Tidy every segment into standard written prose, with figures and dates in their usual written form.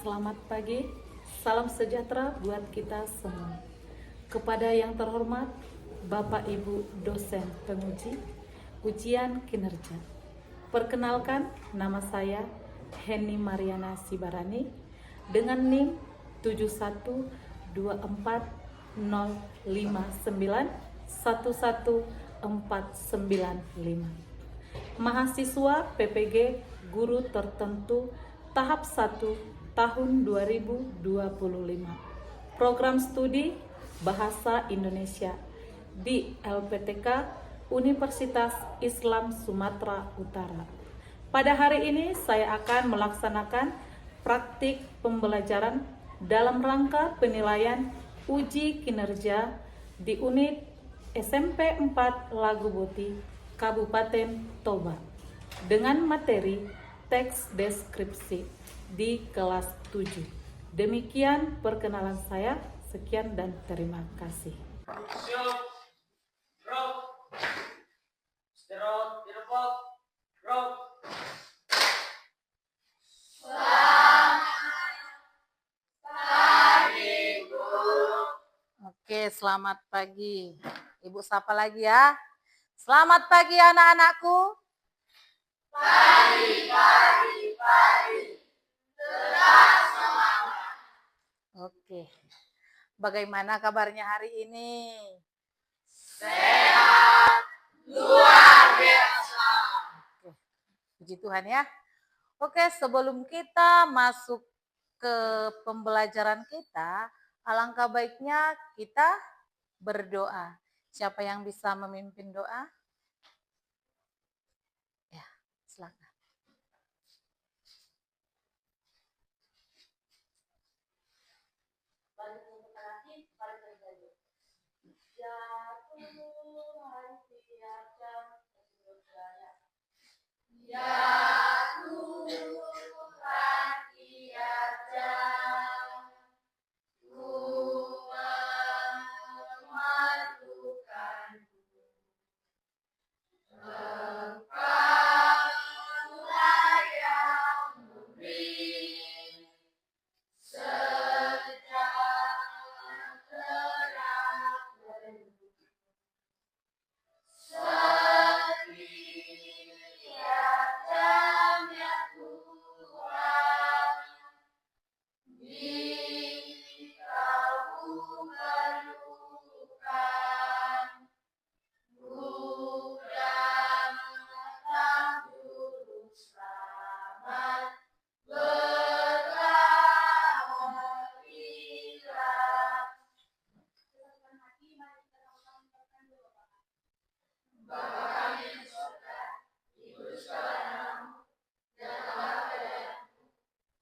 Selamat pagi, salam sejahtera buat kita semua. Kepada yang terhormat Bapak Ibu dosen penguji ujian kinerja. Perkenalkan, nama saya Heni Mariana Sibarani dengan NIM 71254911495. Mahasiswa PPG Guru Tertentu tahap 1 tahun 2025. Program studi Bahasa Indonesia di LPTK Universitas Islam Sumatera Utara. Pada hari ini saya akan melaksanakan praktik pembelajaran dalam rangka penilaian uji kinerja di unit SMP 4 Lagubuti, Kabupaten Toba, dengan materi teks deskripsi di kelas 7. Demikian perkenalan saya. Sekian dan terima kasih. Oke, selamat pagi. Ibu sapa lagi ya. Selamat pagi anak-anakku. Pagi. Tetap semangat. Oke. Bagaimana kabarnya hari ini? Sehat. Luar biasa. Oke. Puji Tuhan ya. Oke, sebelum kita masuk ke pembelajaran kita, alangkah baiknya kita berdoa. Siapa yang bisa memimpin doa? Ya, silakan. Ya Tuhan tiada, Ku memalukan Engkaulah yang memberi sejahtera penuh. Setiap jamnya Tuhan, Dikau perlukan, Buddha datang juru selamat, berlarilah. Bapa kami di surga, dikuduskanlah namamu, datanglah kerajaanmu,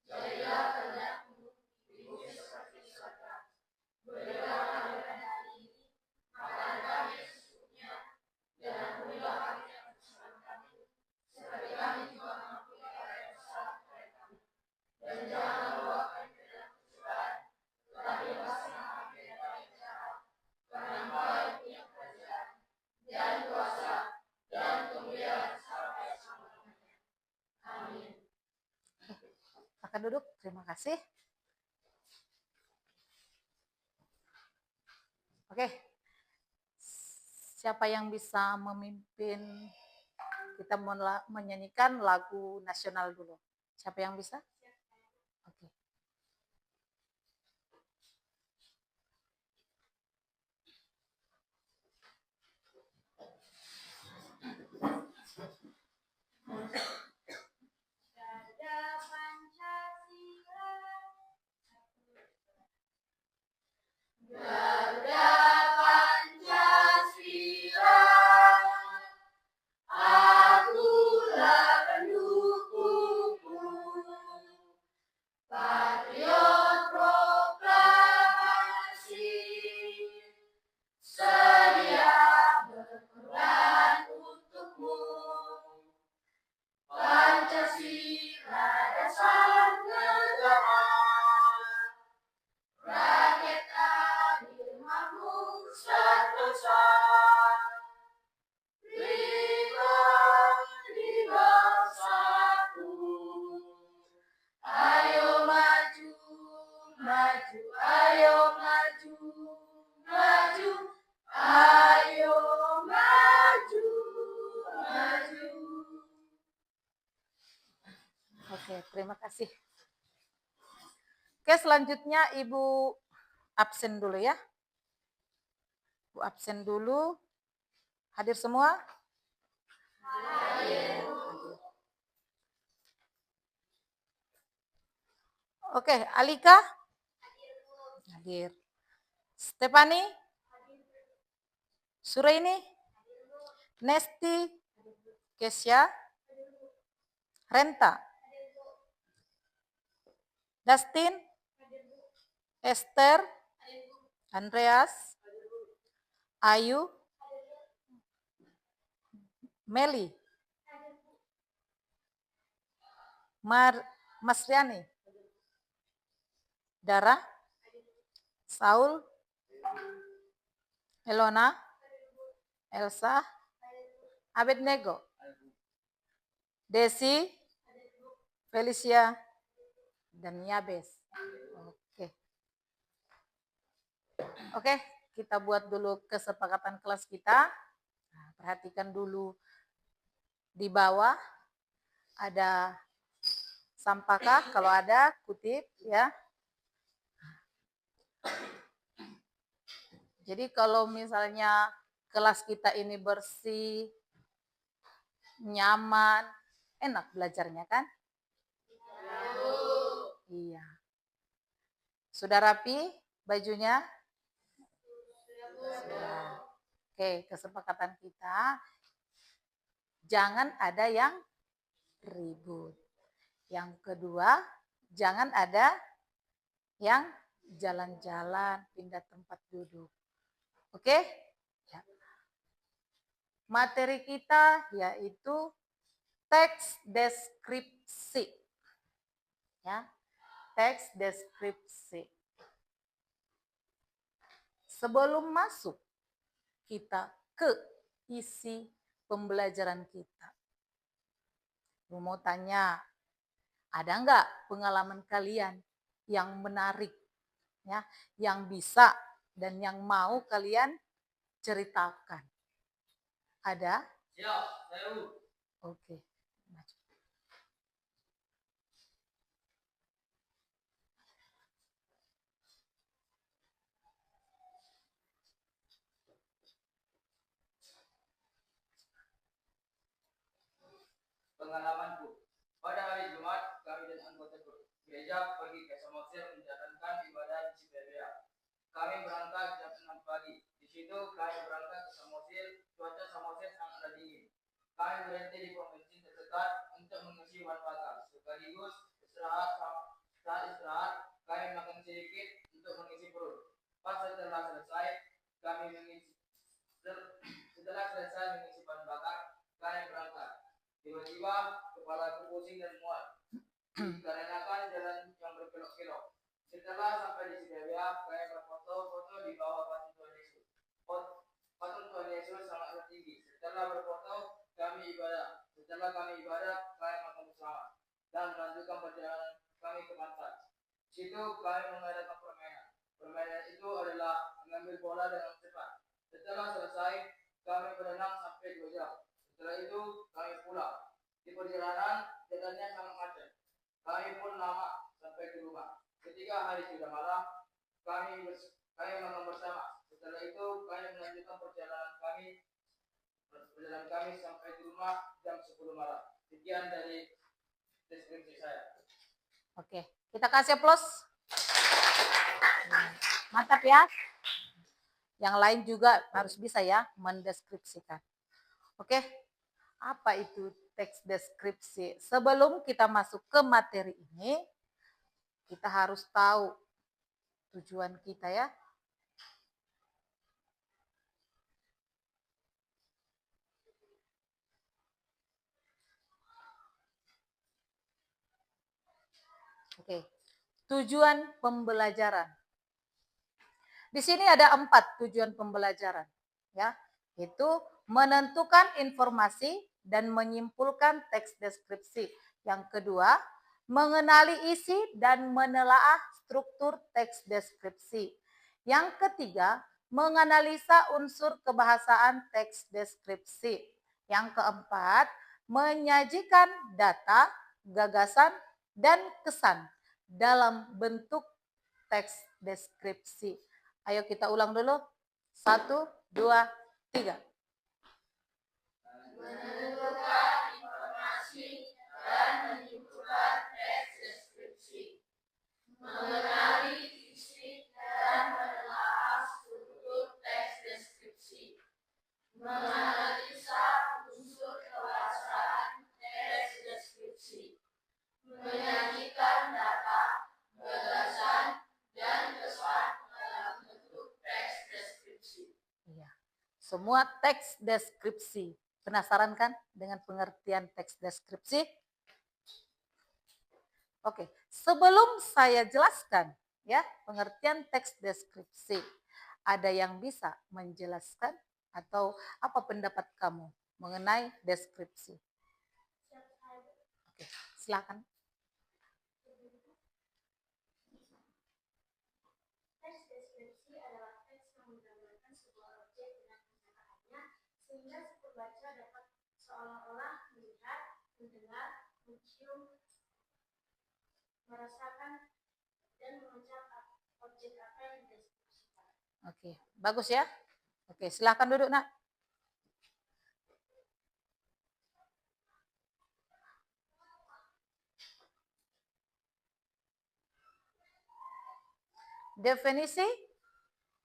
jadilah kehendakmu di bumi seperti di surga. Berilah kami pada hari ini makanan kami yang secukupnya, dan ampunilah kami yang kesalahan kami, seperti kami juga mengampuni orang yang bersalah kepada kami. Dan janganlah bawa kami ke dalam pencobaan, tetapi lepaskanlah kami dari yang jahat. Karena Engkau yang punya kerajaan dan kuasa dan kemuliaan sampai selama-lamanya. Amin. Silakan duduk. Terima kasih. Oke. Siapa yang bisa memimpin kita menyanyikan lagu nasional dulu? Siapa yang bisa? Oke. Garda Pancasila, akulah pendukungmu. terima kasih. Oke, selanjutnya Ibu absen dulu ya. Ibu absen dulu. Hadir semua? Hadir. Oke, Alika? Hadir. Stefani? Suraini? Nesti? Kesya? Renta? Dustin? Esther? Andreas? Ayu? Meli? Masriani? Dara? Saul? Elona? Elsa? Abednego? Desi? Felicia? Dan Yabes. Oke. Oke, kita buat dulu kesepakatan kelas kita. Nah, perhatikan dulu di bawah ada sampahkah? Kalau ada, kutip ya. Jadi kalau misalnya kelas kita ini bersih, nyaman, enak belajarnya kan? Iya. Sudah rapi bajunya? Sudah. Oke, kesepakatan kita jangan ada yang ribut. Yang kedua, jangan ada yang jalan-jalan, pindah tempat duduk. Oke? Ya. Materi kita yaitu teks deskripsi. Ya. Teks deskripsi. Sebelum masuk kita ke isi pembelajaran kita. Mau tanya, ada enggak pengalaman kalian yang menarik, ya, yang bisa dan yang mau kalian ceritakan? Ada? Siap, saya. Oke. Pengalamanku. Pada hari Jumat, kami dan anggota gereja pergi ke Samosir menjalankan ibadah di Siberia. Kami berangkat jam 6 pagi. Di situ kami berangkat ke Samosir. Cuaca Samosir sangat dingin. Kami berhenti di pom bensin terdekat untuk mengisi bahan bakar. Sekaligus saat istirahat, kami makan sedikit untuk mengisi perut. Setelah selesai mengisi bahan bakar, kami berangkat. Tiba-tiba kepalaku pusing dan mual. Dikarenakan jalan yang berkelok-kelok. Setelah sampai di Siberia, kami berfoto-foto di bawah patung Tuhan Yesus. Patung Tuhan Yesus sangat tinggi. Setelah berfoto, kami ibadah. Kami makan bersama dan melanjutkan perjalanan kami ke pantai. Situ kami mengadakan permainan. Permainan itu adalah mengambil bola dengan cepat. Setelah selesai, kami berenang sampai 2 jam. Setelah itu kami pulang. Di perjalanan jalannya sangat macet. Kami pun lama sampai di rumah. Ketika hari sudah malam, kami makan bersama. Setelah itu kami melanjutkan perjalanan kami sampai di rumah jam 10 malam. Sekian dari deskripsi saya. Oke, kita kasih plus. Mantap ya. Yang lain juga harus bisa ya mendeskripsikan. Oke, apa itu teks deskripsi? Sebelum kita masuk ke materi ini, kita harus tahu tujuan kita ya. Oke, tujuan pembelajaran. Di sini ada 4 tujuan pembelajaran, ya, yaitu menentukan informasi dan menyimpulkan teks deskripsi. Yang kedua, mengenali isi dan menelaah struktur teks deskripsi. Yang ketiga, menganalisa unsur kebahasaan teks deskripsi. Yang keempat, menyajikan data, gagasan, dan kesan dalam bentuk teks deskripsi. Ayo kita ulang dulu. 1, 2, 3. Menentukan informasi dan menyimpulkan teks deskripsi. Mengenali isi dan menelaah struktur teks deskripsi. Menganalisa unsur kebahasaan teks deskripsi. Menyajikan data, gagasan, dan kesan dalam bentuk teks deskripsi. Iya. Semua teks deskripsi. Penasaran kan dengan pengertian teks deskripsi? Oke, sebelum saya jelaskan ya pengertian teks deskripsi, ada yang bisa menjelaskan atau apa pendapat kamu mengenai deskripsi? Oke, silakan. Teks deskripsi adalah teks yang menggambarkan sebuah objek dengan pencatatannya sehingga si pembaca dapat seolah-olah melihat, mendengar, mencium, merasakan, dan mengecap objek apa yang dideskripsikan. Oke, bagus ya. Oke, silakan duduk, Nak. Definisi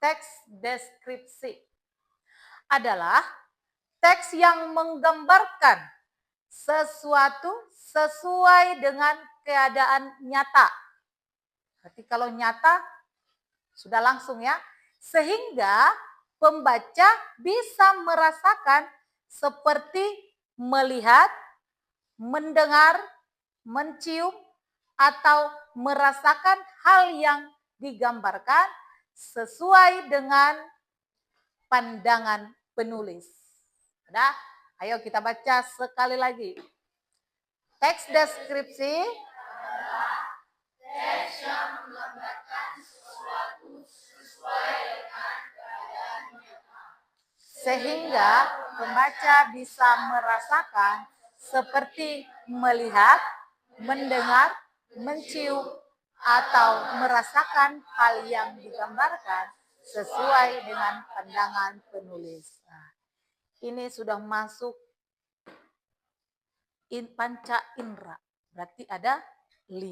teks deskripsi adalah teks yang menggambarkan sesuatu sesuai dengan keadaan nyata. Berarti kalau nyata sudah langsung ya, sehingga pembaca bisa merasakan seperti melihat, mendengar, mencium, atau merasakan hal yang digambarkan sesuai dengan pandangan penulis. Udah? Ayo kita baca sekali lagi. Teks deskripsi adalah teks yang menggambarkan sesuatu sesuai dengan keadaan nyata. sehingga pembaca bisa merasakan seperti melihat, mendengar, mencium, atau merasakan hal yang digambarkan sesuai dengan pandangan penulis. Nah, ini sudah masuk panca indera, berarti ada 5.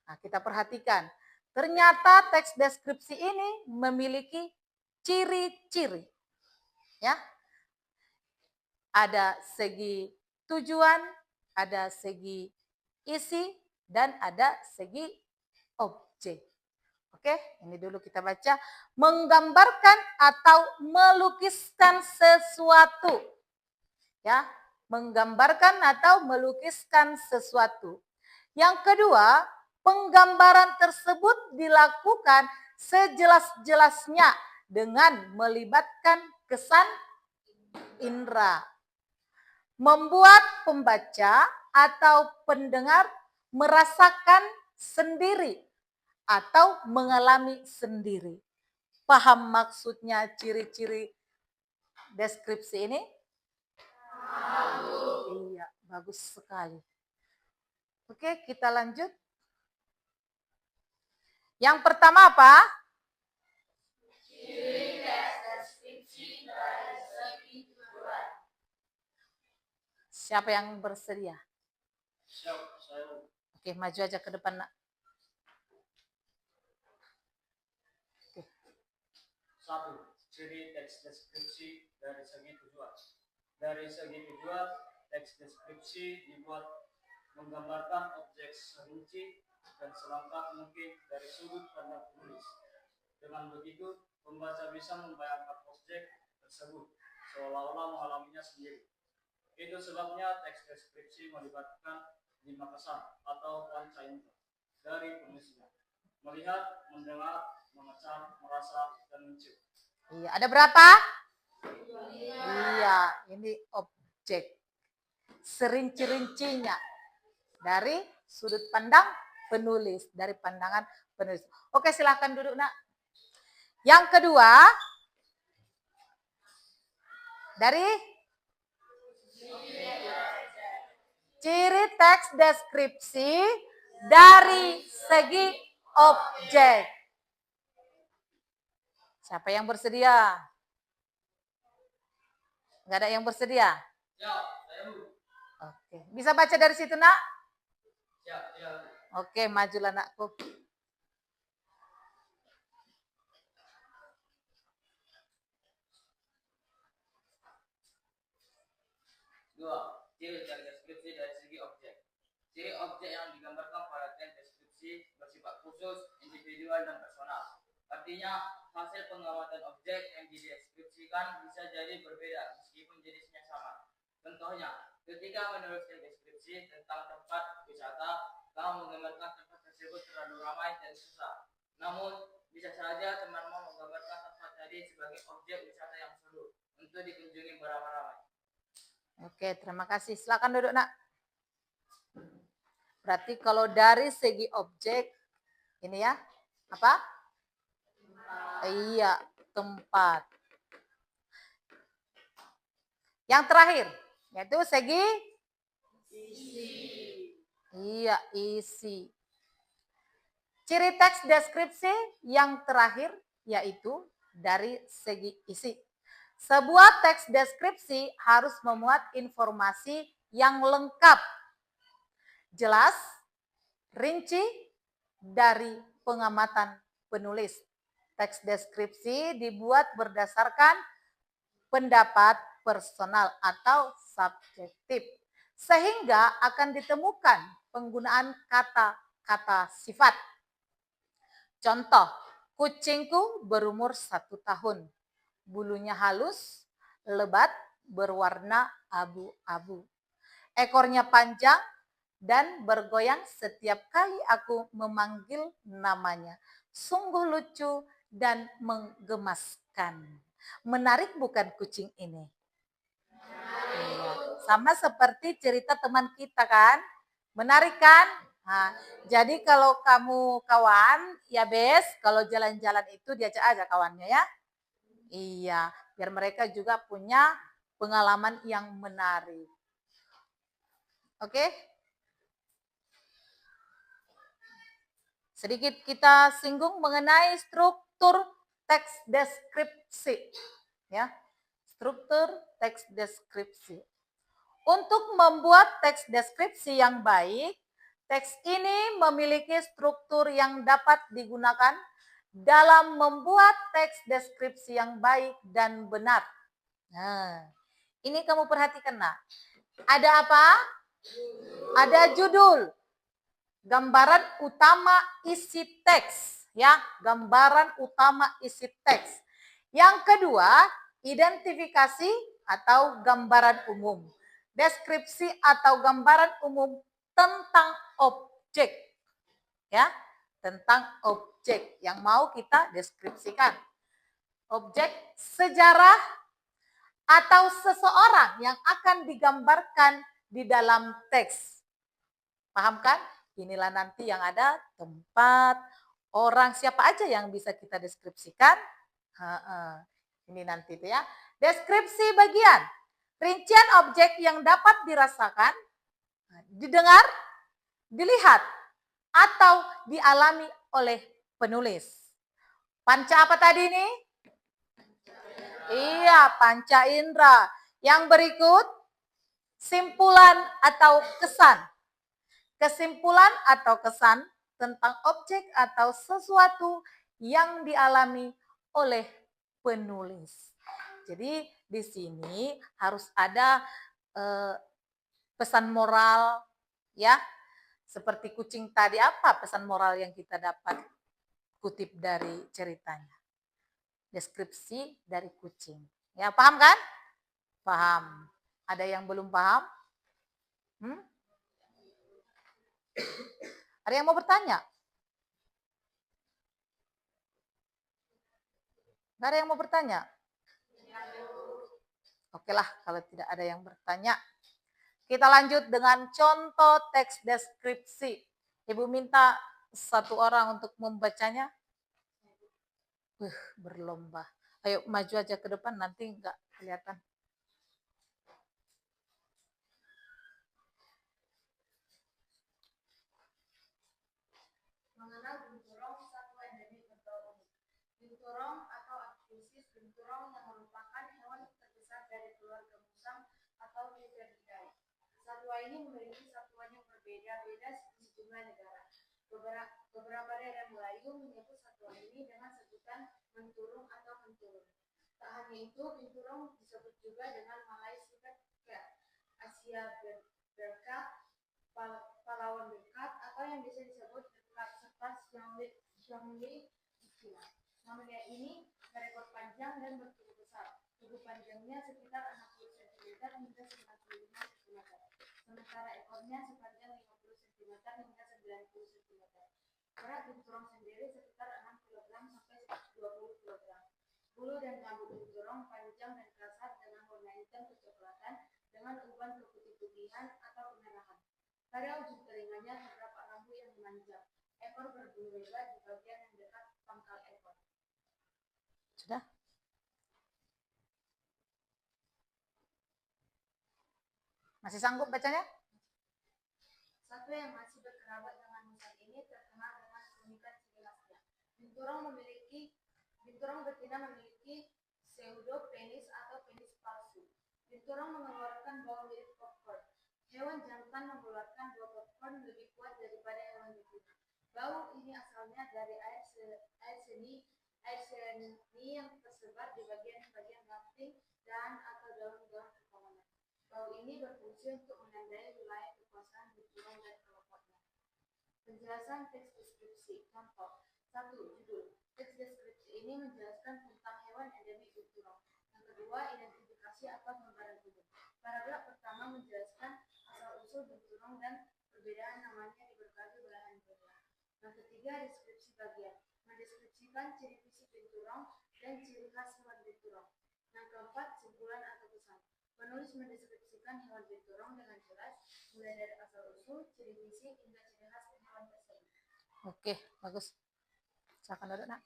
Nah, kita perhatikan, ternyata teks deskripsi ini memiliki ciri-ciri. Ya. Ada segi tujuan, ada segi isi, dan ada segi objek. Oke, ini dulu kita baca. Menggambarkan atau melukiskan sesuatu. Ya, menggambarkan atau melukiskan sesuatu. Yang kedua, penggambaran tersebut dilakukan sejelas-jelasnya dengan melibatkan kesan indera. Membuat pembaca atau pendengar merasakan sendiri atau mengalami sendiri. Paham maksudnya ciri-ciri deskripsi ini? Iya, bagus sekali. Oke, kita lanjut. Yang pertama apa? Ciri teks deskripsi dari segi tujuan. Siapa yang bersedia? Siap, saya. Oke, maju aja ke depan, Nak. Oke. 1. Ciri teks deskripsi dari segi tujuan. Dari segi tujuan, teks deskripsi dibuat menggambarkan objek serinci dan selengkap mungkin dari sudut pandang penulis. Dengan begitu, pembaca bisa membayangkan objek tersebut seolah-olah mengalaminya sendiri. Itu sebabnya teks deskripsi melibatkan 5 kesan atau panca indera dari penulisnya. Melihat, mendengar, mengecap, merasa, dan mencium. Iya, ada berapa? Iya, ini objek. Serinci-rincinya dari sudut pandang penulis, dari pandangan penulis. Oke, silahkan duduk, Nak. Yang kedua, dari Ciri teks deskripsi dari segi objek. Siapa yang bersedia? Nggak ada yang bersedia? Oke, bisa baca dari situ, Nak? Oke, majulah, Nakku. Dua, ciri teks deskripsi dari segi objek. Ciri objek yang digambarkan pada teks deskripsi bersifat khusus, individual, dan personal. Artinya, hasil pengamatan objek yang dideskripsikan bisa jadi berbeda meskipun jenisnya sama. Contohnya, ketika menuliskan deskripsi tentang tempat wisata, kamu menggambarkan tempat tersebut terlalu ramai dan susah. Namun, bisa saja teman-teman menggambarkan tempat tadi sebagai objek wisata yang seru untuk dikunjungi beramai-ramai. Oke, terima kasih. Silakan duduk, Nak. Berarti kalau dari segi objek, ini ya, apa? Iya, tempat. Yang terakhir, yaitu segi isi. Iya, isi. Ciri teks deskripsi yang terakhir yaitu dari segi isi. Sebuah teks deskripsi harus memuat informasi yang lengkap, jelas, rinci dari pengamatan penulis. Teks deskripsi dibuat berdasarkan pendapat personal atau subjektif, sehingga akan ditemukan penggunaan kata-kata sifat. Contoh, kucingku berumur 1 tahun. Bulunya halus, lebat, berwarna abu-abu. Ekornya panjang dan bergoyang setiap kali aku memanggil namanya. Sungguh lucu dan menggemaskan. Menarik bukan kucing ini? Iya. Sama seperti cerita teman kita kan? Menarik kan? Nah, jadi kalau kamu kawan, ya Bes, kalau jalan-jalan itu diajak aja kawannya ya. Iya, biar mereka juga punya pengalaman yang menarik. Oke? Sedikit kita singgung mengenai struktur teks deskripsi. Ya, struktur teks deskripsi. Untuk membuat teks deskripsi yang baik, teks ini memiliki struktur yang dapat digunakan dalam membuat teks deskripsi yang baik dan benar. Nah, ini kamu perhatikan, Nak. Ada apa? Ada judul, gambaran utama isi teks, ya, gambaran utama isi teks. Yang kedua, identifikasi atau gambaran umum. Deskripsi atau gambaran umum tentang objek, ya, tentang objek yang mau kita deskripsikan. Objek sejarah atau seseorang yang akan digambarkan di dalam teks. Paham kan? Inilah nanti yang ada tempat, orang, siapa aja yang bisa kita deskripsikan. Ini nanti itu ya. Deskripsi bagian. Rincian objek yang dapat dirasakan, didengar, dilihat, atau dialami oleh penulis. Panca apa tadi ini? Iya, panca indera. Yang berikut, simpulan atau kesan. Kesimpulan atau kesan tentang objek atau sesuatu yang dialami oleh penulis. Jadi di sini harus ada pesan moral, ya. Seperti kucing tadi, apa pesan moral yang kita dapat kutip dari ceritanya? Deskripsi dari kucing. Ya, paham kan? Paham. Ada yang belum paham? Ada yang mau bertanya? Nggak ada yang mau bertanya? Oke lah, kalau tidak ada yang bertanya. Kita lanjut dengan contoh teks deskripsi. Ibu minta 1 orang untuk membacanya. Berlomba. Ayo maju aja ke depan, nanti nggak kelihatan. binturong yang merupakan hewan terbesar dari keluarga musang atau Viverridae. Satwa ini memiliki satuan yang berbeda-beda di sejumlah negara. Beberapa daerah Melayu menyebut satuan ini dengan sebutan menturung atau menturun. Tak hanya itu, binturong disebut juga dengan Malay Civet Cat, Asia berkat, Palawan berkat, atau yang bisa disebut berkat serta Xiangli di Cina. Mammalia ini berekor panjang dan bertubuh besar. Tubuh panjangnya sekitar 60 cm hingga 95 cm. Sementara ekornya sepanjang 50 cm hingga 90 cm. Berat binturong sendiri sekitar 6 kg sampai 20 kg. Bulu dan rambut binturong panjang dan kasar dengan warna hitam kecoklatan dengan uban keputih-putihan atau kemerahan. Pada ujung telinganya terdapat rambut yang memanjang. Ekor berbulu lebar di bagian yang dekat pangkal ekor. Sudah? Masih sanggup bacanya? Satwa yang masih berkerabat dengan musang ini terkenal dengan keunikan ciri khasnya. Binturong betina memiliki pseudopenis atau penis palsu. Binturong mengeluarkan bau mirip popcorn. Hewan jantan mengeluarkan bau popcorn lebih kuat daripada hewan betina. Bau ini asalnya dari air seni yang tersebar di bagian-bagian ranting dan atau daun-daun pepohonan. Bau ini berfungsi untuk menandai wilayah kekuasaan binturong dan kelompoknya. Penjelasan teks deskripsi. Contoh. 1. Judul. Teks deskripsi ini menjelaskan tentang hewan endemik binturong. Yang kedua, identifikasi atau gambaran umum. Paragraf pertama menjelaskan asal-usul binturong dan perbedaan namanya di berbagai belahan dunia. Yang ketiga, deskripsi bagian. Mendeskripsikan ciri fisik binturong dan ciri khas hewan binturong. Yang keempat, simpulan atau pesan. Penulis mendeskripsikan hewan binturong dengan jelas, mulai dari asal-usul, ciri fisik, hingga ciri khas hewan tersebut. Oke, bagus. Silakan duduk, Nak.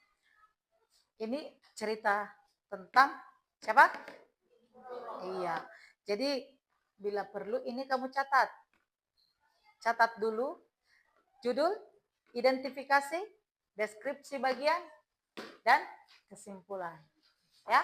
Ini cerita tentang siapa? Iya. Jadi bila perlu ini kamu catat. Catat dulu judul, identifikasi, deskripsi bagian, dan kesimpulan. Ya.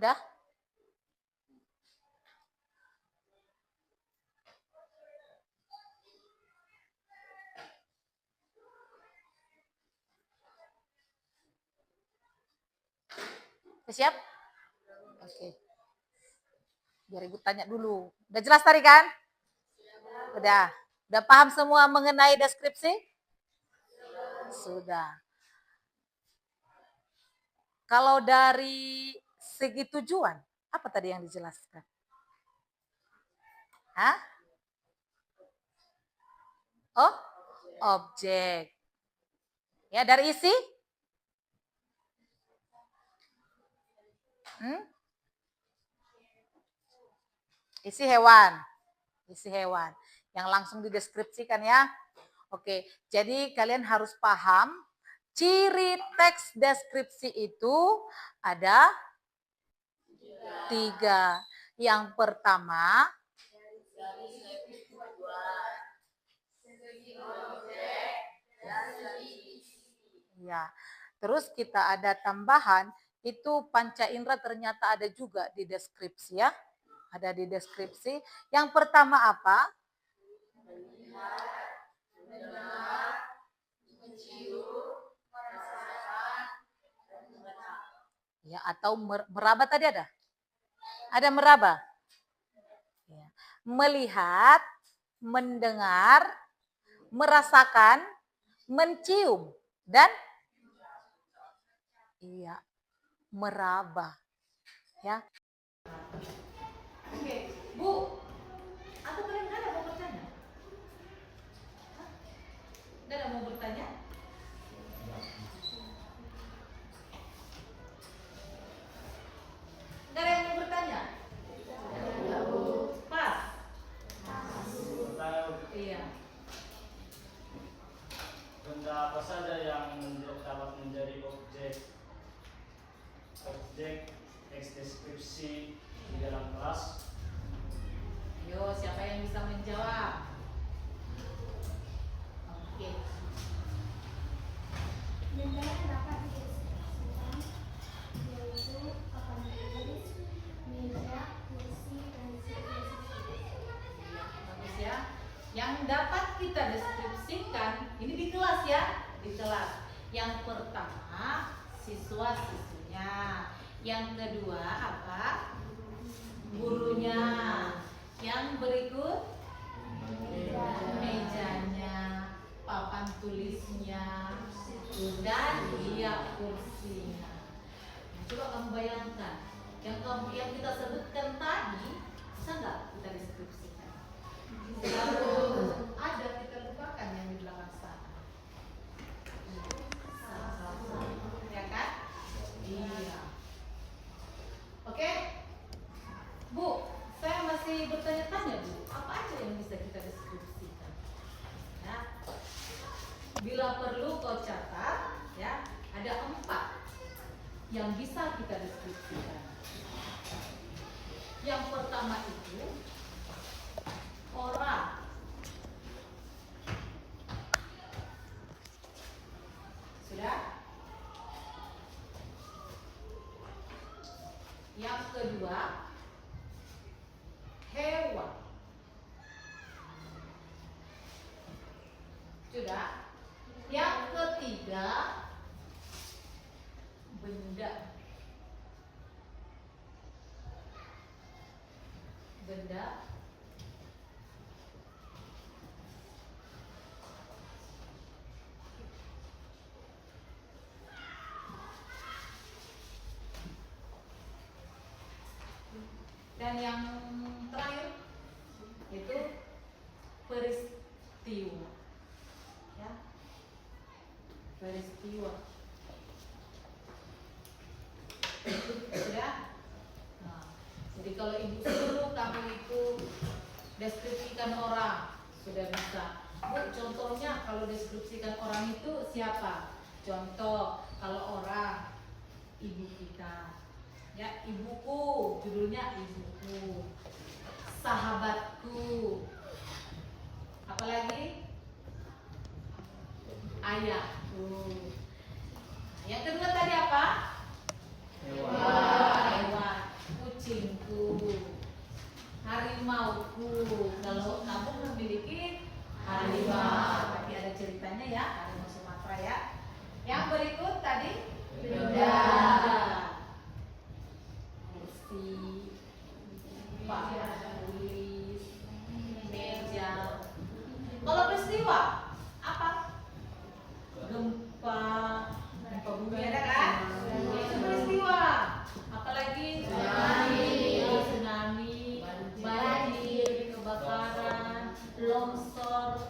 Udah? Siap? Oke. Biar Ibu tanya dulu. Udah jelas tadi kan? Udah. Udah paham semua mengenai deskripsi? Sudah. Kalau dari segi tujuan, apa tadi yang dijelaskan? Hah? Oh, objek. Ya, dari isi? Isi hewan. Isi hewan. Yang langsung dideskripsikan ya. Oke, jadi kalian harus paham ciri teks deskripsi itu ada 3. Yang pertama, ya. Terus kita ada tambahan, itu panca indera ternyata ada juga di deskripsi ya. Ada di deskripsi. Yang pertama apa? Ya, atau meraba tadi ada? Ada meraba? Ya. Melihat, mendengar, merasakan, mencium, dan Iya, meraba. Ya. Oke, Bu. Atau kalian nggak ada mau bertanya? Hah? Nggak ada mau bertanya? Nggak ada yang mau bertanya? Pas. Tahu Iya. benda apa saja yang dapat menjadi objek teks deskripsi di dalam kelas? Yo, siapa yang bisa menjawab? Oke. Benda yang dapat dideskripsikan yaitu papan tulis, meja, kursi, dan seterusnya. Bagus ya. Yang dapat kita deskripsikan ini di kelas ya, di kelas. Yang pertama siswa-siswinya, yang kedua apa? Gurunya. Yang berikut mejanya, papan tulisnya, dan kursinya. Nah, coba kamu bayangkan yang kita sebutkan tadi, bisa nggak kita deskripsikan? Kalau ada kita lupakan yang di belakang sana. Ya kan? Iya. Oke, Bu, saya masih bertanya-tanya, Bu. Apa aja yang bisa kita deskripsikan? Ya. Bila perlu kau catat, ya, ada 4 yang bisa kita deskripsikan. Yang pertama itu orang. Sudah? Yang kedua hewan. Sudah? Yang ketiga benda. Benda. Dan yang terakhir itu peristiwa. Ya. Peristiwa. Sudah? Nah, jadi kalau ibu suruh kamu itu deskripsikan orang, sudah bisa. Bu, contohnya kalau deskripsikan orang itu siapa? Contoh, kalau orang ibu kita. Ya, ibuku, judulnya ibuku. Sahabatku. Apalagi? Ayahku. Yang kedua tadi apa? Hewan. Kucingku. Harimauku. Kalau kamu memiliki harimau, berarti ada ceritanya ya, harimau Sumatera ya. Yang berikut tadi benda. Kursi, papan tulis, meja. Kalau peristiwa apa? Gempa, gempa bumi ada kan? Itu peristiwa. Apalagi tsunami, banjir, kebakaran, longsor.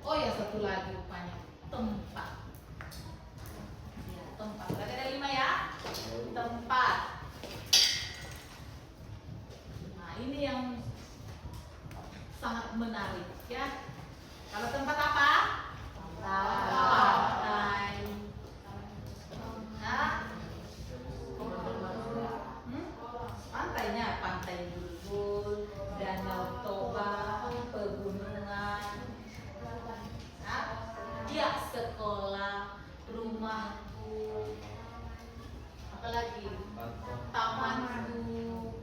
Oh ya, satu lagi rupanya tempat. Ya, tempat. Berarti ada 5 ya. Tempat. Nah, ini yang sangat menarik ya. Kalau tempat apa? Pantai. Nah, pantainya Pantai Bulbul, Danau Toba, pegunungan. Nah, ya, sekolah, rumahku, apalagi tamanku,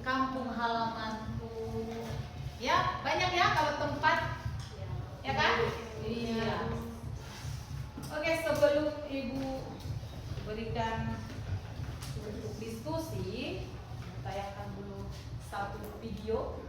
kampung halamanku. Ya, banyak ya kalau tempat. Ya kan? Iya. Oke, sebelum Ibu berikan untuk diskusi, tayangkan dulu satu video.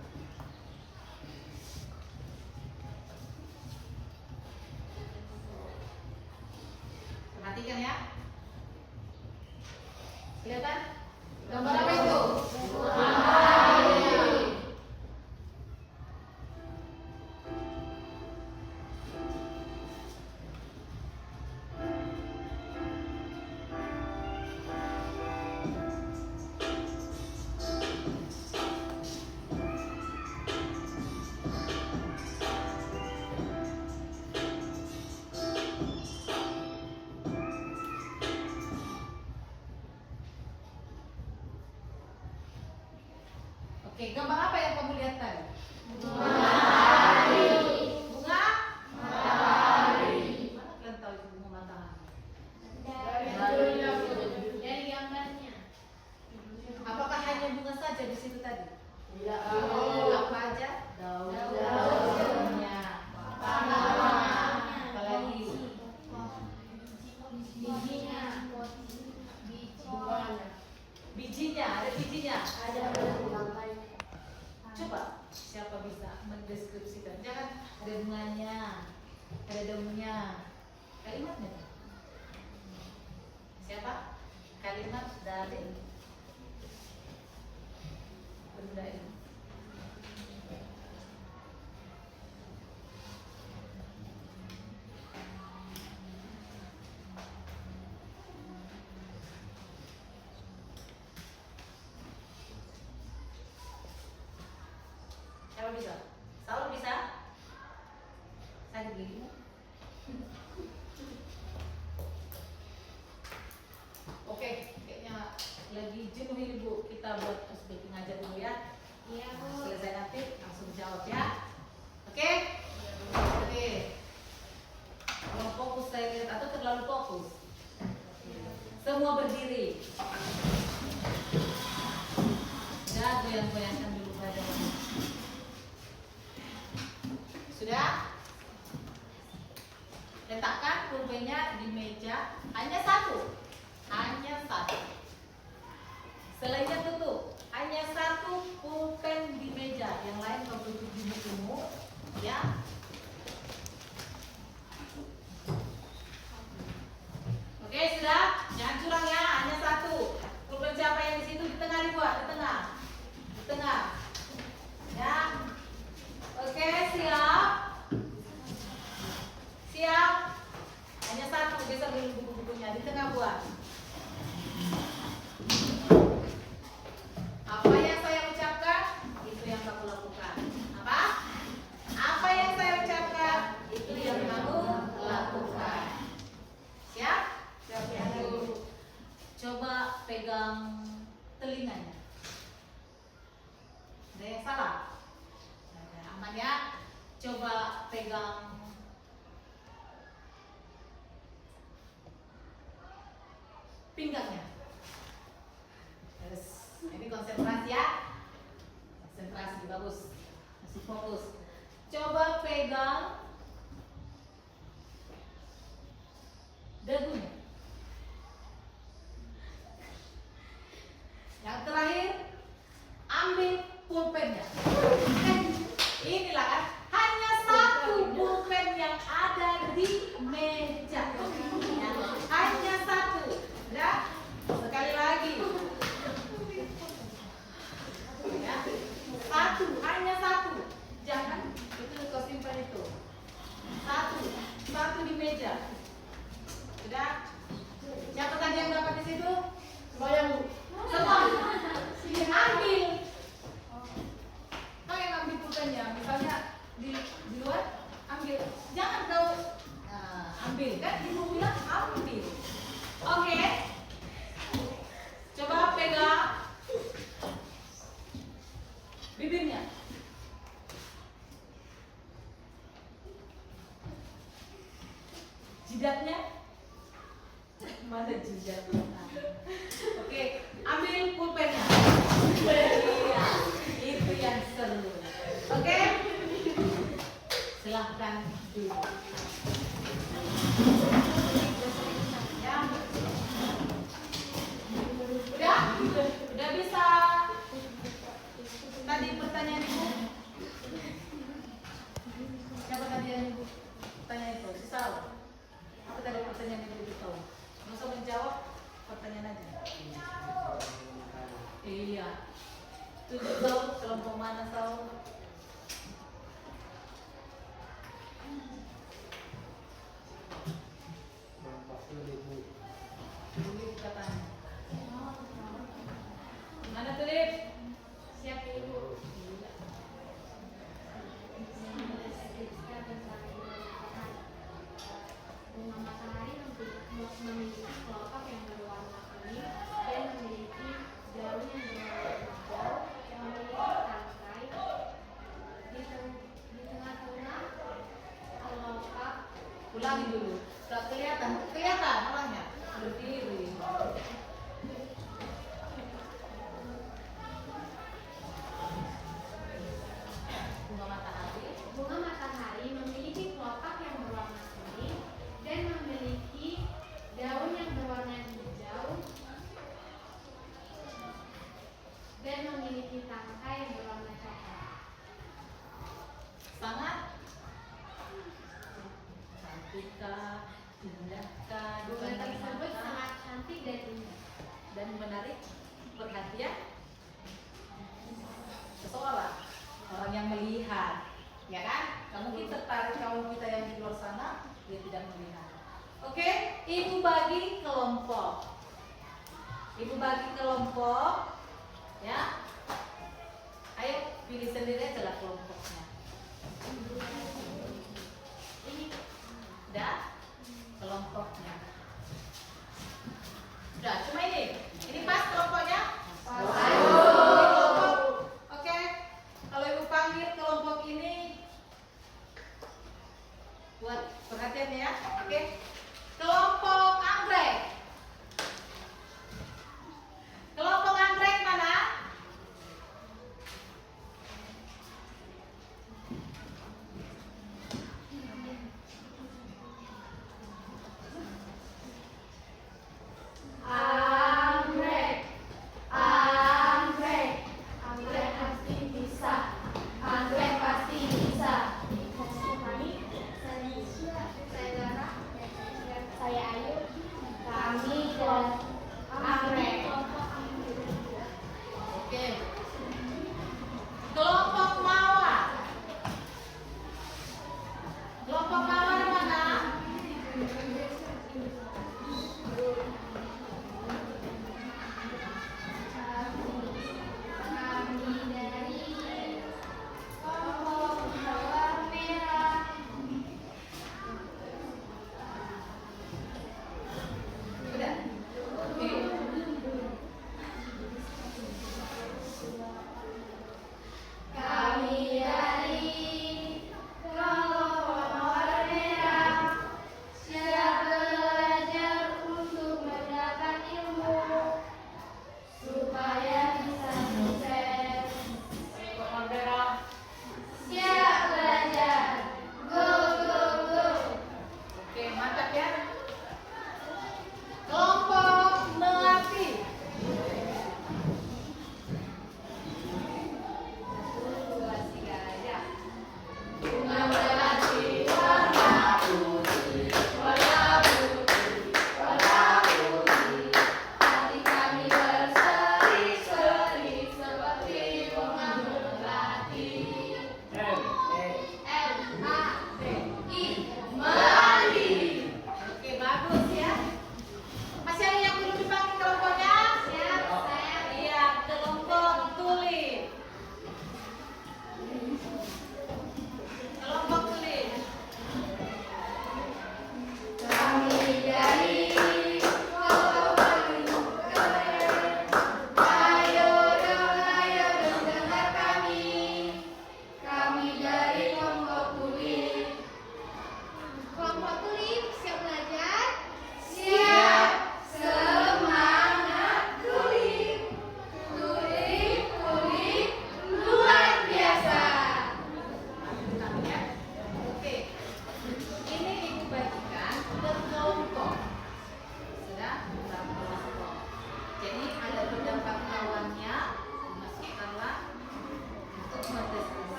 Oke, gambar apa yang kamu lihat tadi? Bunga? Matahari. Mana kalian tahu itu bunga matahari? Dari gambarnya. Apakah hanya bunga saja di situ tadi? Tidak. Apa aja? Daunnya. Apalagi? Bijinya, ada bijinya. Coba siapa bisa mendeskripsikan? Jangan ada bunganya, ada daunnya. Kalimatnya tuh. Siapa? Kalimat dari benda ini. Siapa bisa? Saul bisa? Saya gini. Oke, kayaknya lagi jenuh ini Bu. Kita buat SBK ngajar dulu ya. Iya, Bu. Selesai nanti langsung jawab ya. Oke? Oke. Kalau fokus saya lihat atau terlalu fokus? Semua berdiri. Ya, goyang-goyangkan dulu badannya. Sudah? Letakkan pulpennya di meja. Hanya satu. Hanya satu. Selainnya tutup. Hanya satu pulpen di meja. Yang lain kau tutup di bukumu. Ya. Oke, sudah? Jangan curang ya. Hanya satu. Pulpen siapa yang di situ? Di tengah dibuat. Di tengah. Di tengah. Ya. Oke, siap. Siap. Hanya satu, geser dulu buku-bukunya di tengah buat. Apa yang saya ucapkan, itu yang kamu lakukan. Apa? Apa yang saya ucapkan, itu yang kamu lakukan. Siap? Siap. Coba pegang telinganya. Ada yang salah? Ada, aman ya? Coba pegang pinggangnya. Yes. Ini konsentrasi ya. Konsentrasi bagus. Masih fokus. Coba pegang dagunya. Yang terakhir, ambil pulpennya. Inilah kan hanya satu pulpen yang ada di meja. Ya, hanya satu. Ya, sekali lagi. Ya, satu, hanya satu. Jangan itu kau simpan itu. Satu di meja. Sudah? Siapa tadi yang dapat di situ? Semua. Ambil. Kau yang ambil pulpennya. Misalnya di luar, ambil. Jangan kau ambil. Kan ibu bilang ambil. Oke. Coba pegang bibirnya. Jidatnya. Mana jidatnya? Oke, ambil pulpennya. Iya, itu yang seru. Oke, silahkan duduk. Ya. Udah bisa. Tadi pertanyaan ibu. Siapa tadi yang ibu tanya itu? Sisal. Apa tadi pertanyaan ibu tahu? Nggak usah menjawab, pertanyaan aja. Iya. Tunjuk tahu kelompok mana tahu. Tulip katanya. Mana Tulip? Siap, Ibu. Bunga matahari memiliki kelopak yang berwarna kuning dan memiliki daun yang berwarna hijau yang memiliki tertarik kawan kita yang di luar sana, dia tidak melihat. Oke, ibu bagi kelompok. Ibu bagi kelompok, ya. Ayo pilih sendiri aja lah kelompoknya. Udah, kelompoknya. Udah, cuma ini. Ini pas kelompoknya? Pas. Kelompok. Oke. Kalau ibu panggil kelompok ini, buat perhatian ya. Oke. Kelompok anggrek. Kelompok anggrek mana?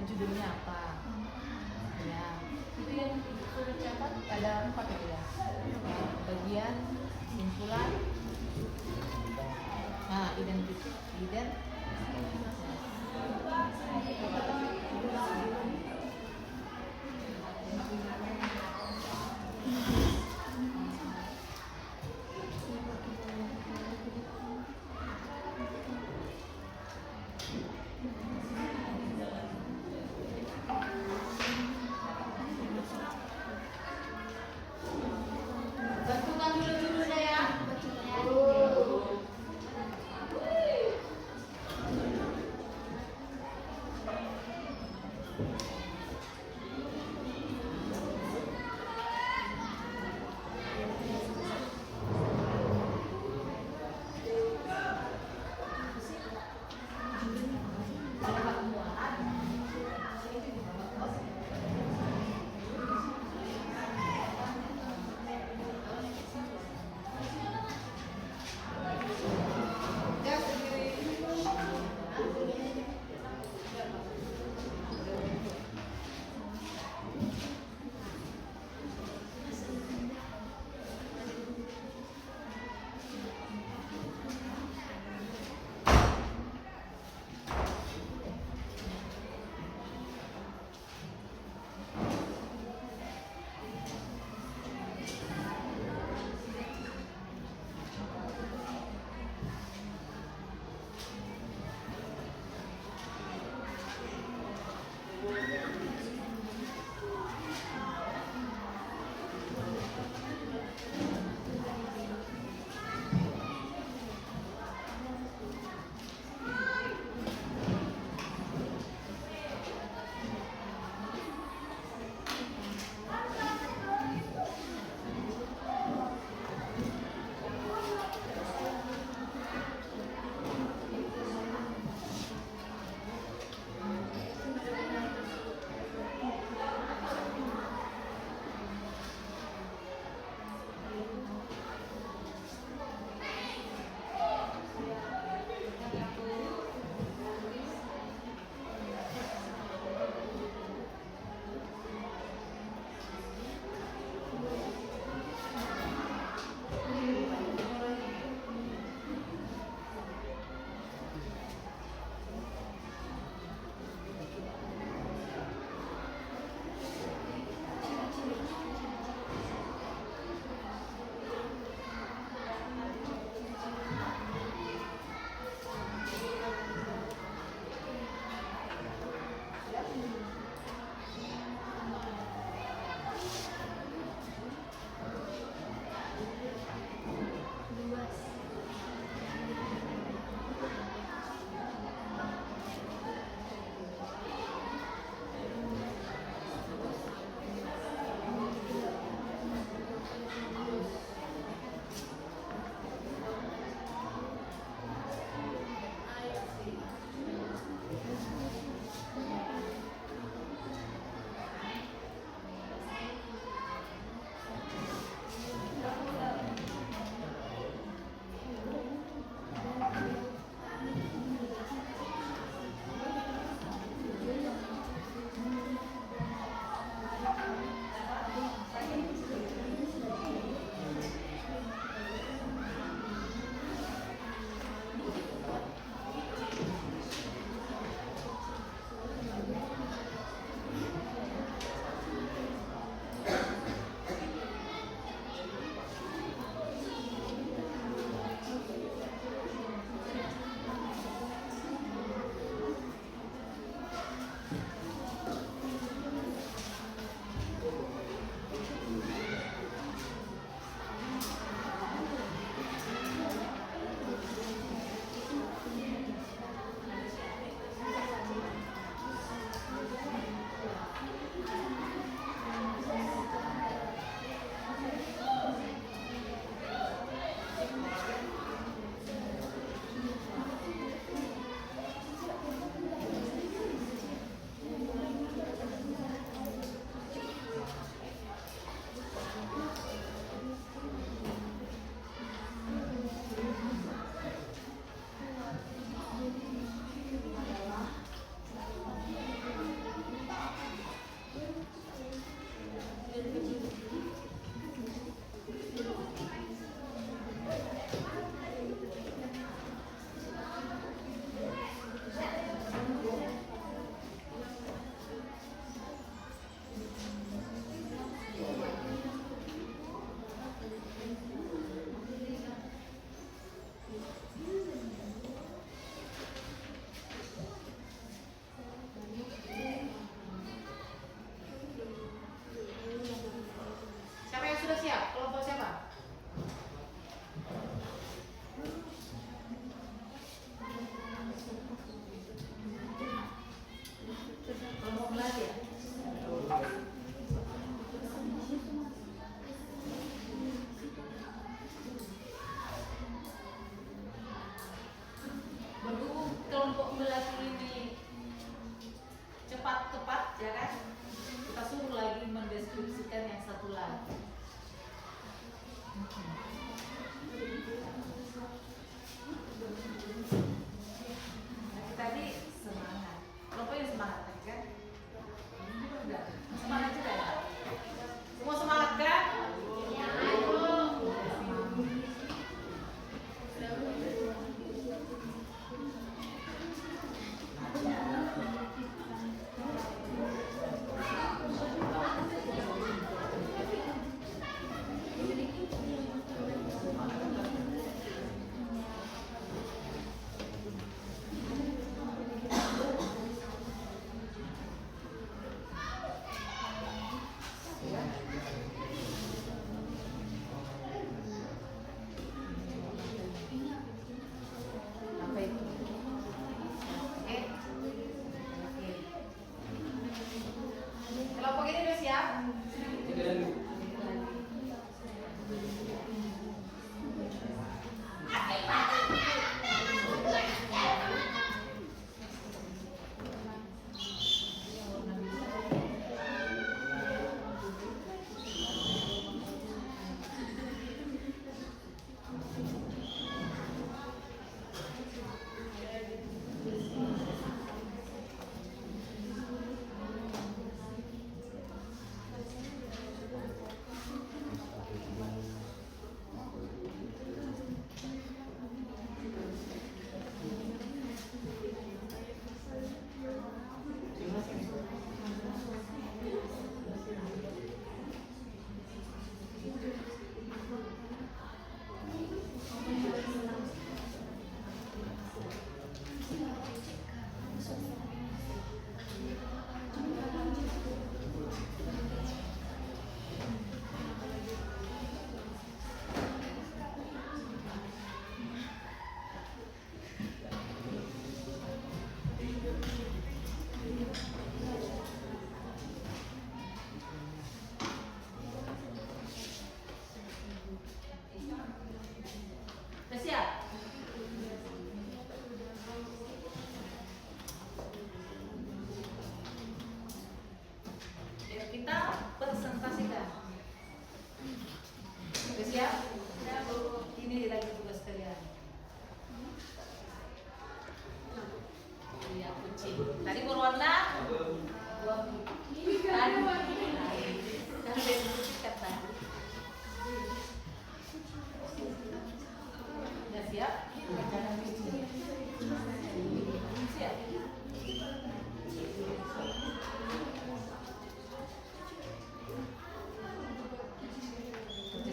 judulnya apa. Ya, itu yang sudah catat ada 4 itu ya. Bagian simpulan, nah ident. Tentukan dulu judulnya ya.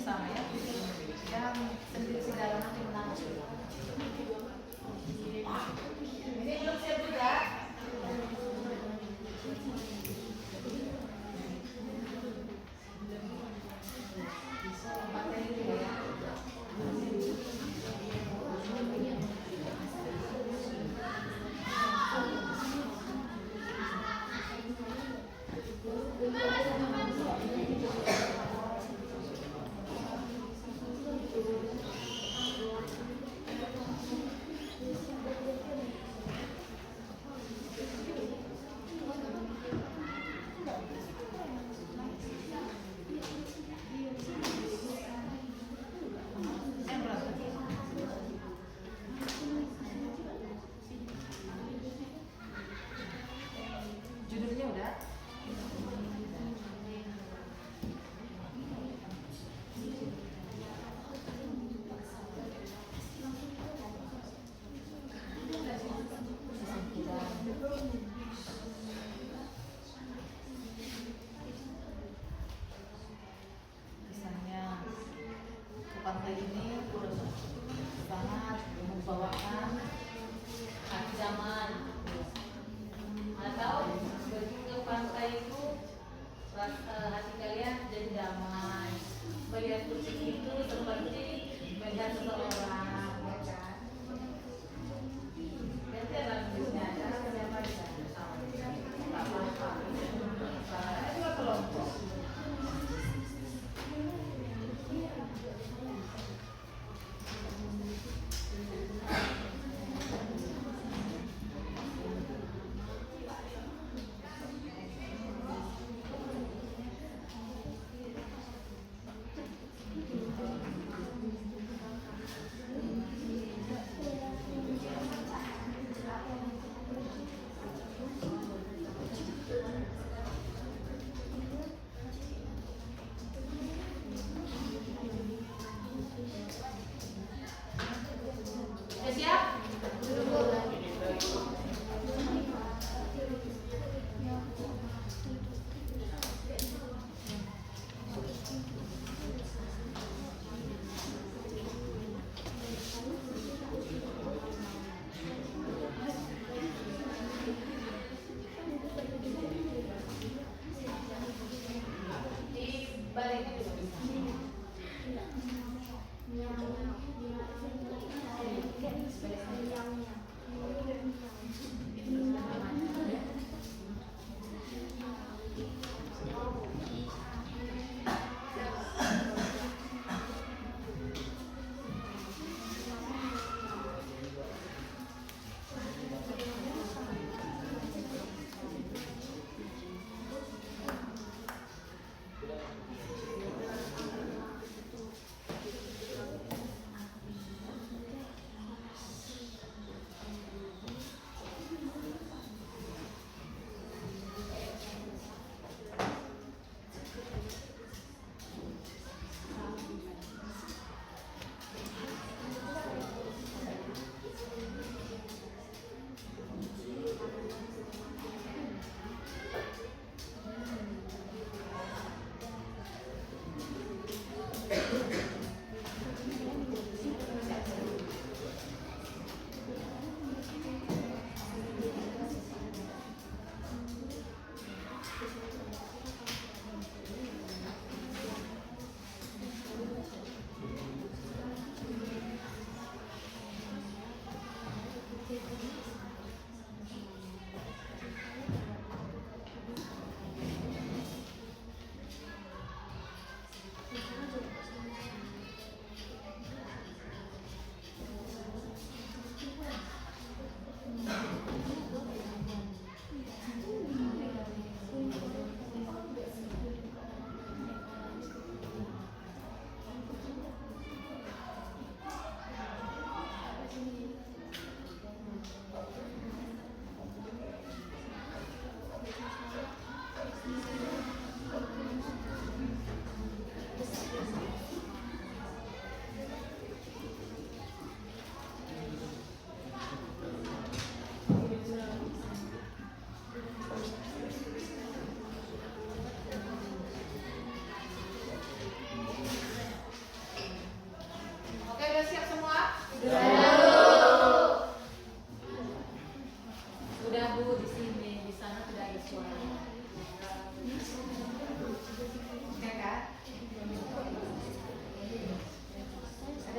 sama ya. Yang sendiri segala nanti menang. Ini belum siap juga. Materi ini ya. Yang berapa? Judulnya udah? Misalnya ke pantai ini sangat membawakan hati zaman, atau pergi ke pantai itu hati kalian jadi damai. Melihat kucing itu seperti melihat seseorang, ya kan? Nanti lagunya ada siapa di sana? Tak apa-apa. Saya juga kelompok.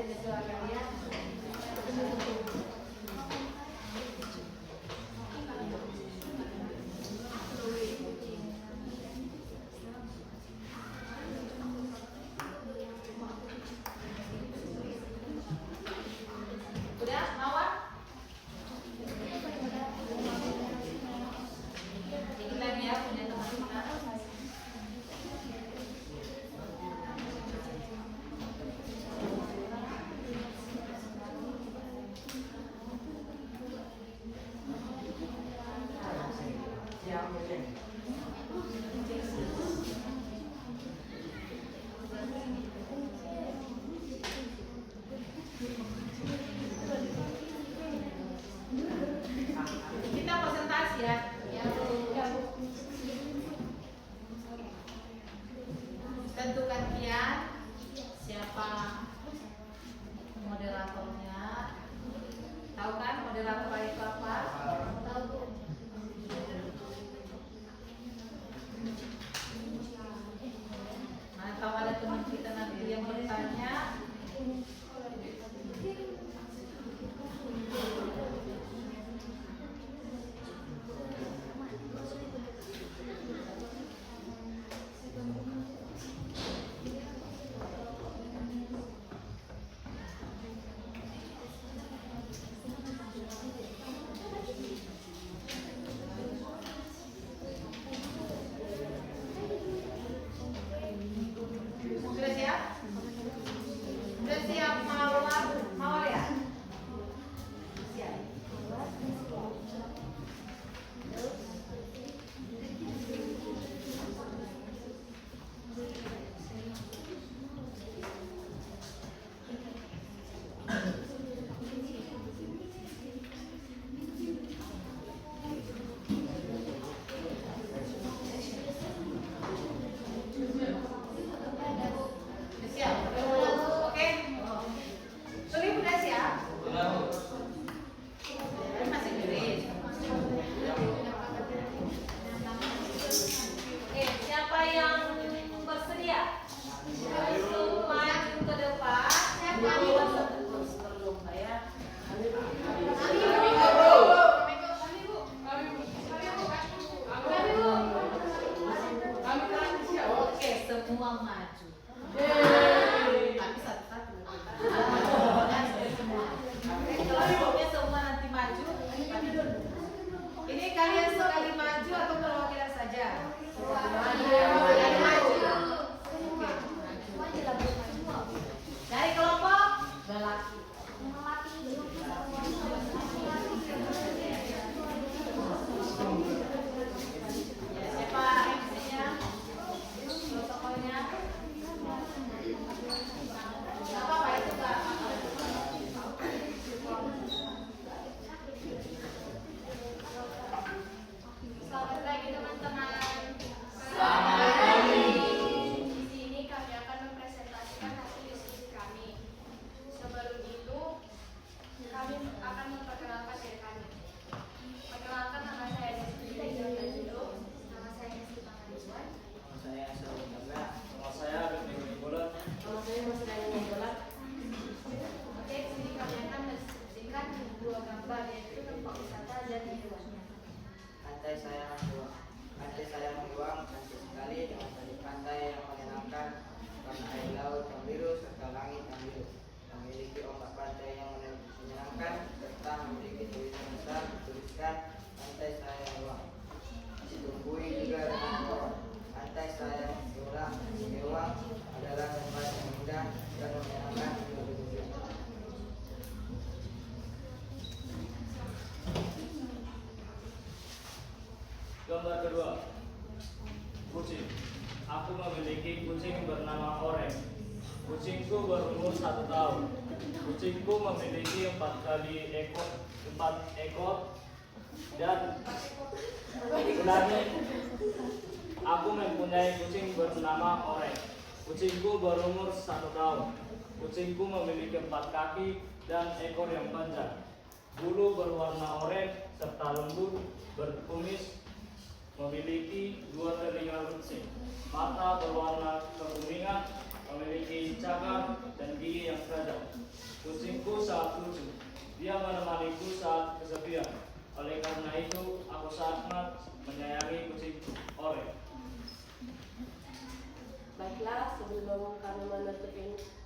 kedua kalian. Udah, Mawar? Ini lagi ya punya teman-teman. Kita presentasi ya. Tentukan kian siapa moderatornya. Tahu kan moderator itu apa? Tahu. Nah, kalau ada teman kita nanti yang bertanya, sudah siap? Sudah siap Mawar ya? Siap. Siap. Oke. Sulit udah siap? Ini masih beres. Oke, siapa yang bersedia? Untuk maju ke depan. Siapa terus berlomba ya? Oke, semua maju. Tapi satu-satu. Kalau semua nanti maju. Ini kalian sekali maju atau perwakilan saja? Sekali maju. Oke, maju. Dari kelompok lelaki. Ya, siapa MC-nya? Protokolnya? Gak apa-apa itu Kak. Selamat pagi teman-teman. Selamat pagi. Di sini kami akan mempresentasikan hasil diskusi kami. Sebelum itu, kami akan memperkenalkan diri kami. Perkenalkan, nama saya Desi dulu. Nama saya Desi Panganibuan. Saya Saul Tabla. Nama saya Abid Bulan. Kalau saya masih ada yang gelap, Oke, di sini kami akan mendiskusikan dua gambar, yaitu tempat wisata dan hewannya. Pantai saya membuang cantik sekali dengan tadi pantai yang menyenangkan karena air laut yang biru serta langit yang biru. Memiliki ombak pantai yang menyenangkan serta memiliki tulisan besar bertuliskan pantai saya membuang. Ditumbuhi juga dengan pohon. Pantai saya membuang adalah tempat yang indah dan menyenangkan untuk berkunjung. Gambar kedua. Kucing. Aku memiliki kucing bernama Oreng. Kucingku berumur 1 tahun. Kucingku memiliki 4 ekor dan ulangi. Aku mempunyai kucing bernama Oreng. Kucingku berumur 1 tahun. Kucingku memiliki 4 kaki dan ekor yang panjang. Bulu berwarna oranye serta lembut, berkumis, memiliki 2 telinga luncing. Mata berwarna kekuningan memiliki cakar dan gigi yang tajam. Kucingku sangat lucu. Dia menemaniku saat kesepian. Oleh karena itu, aku sangat menyayangi kucingku, Ore. Baiklah, sebelum kami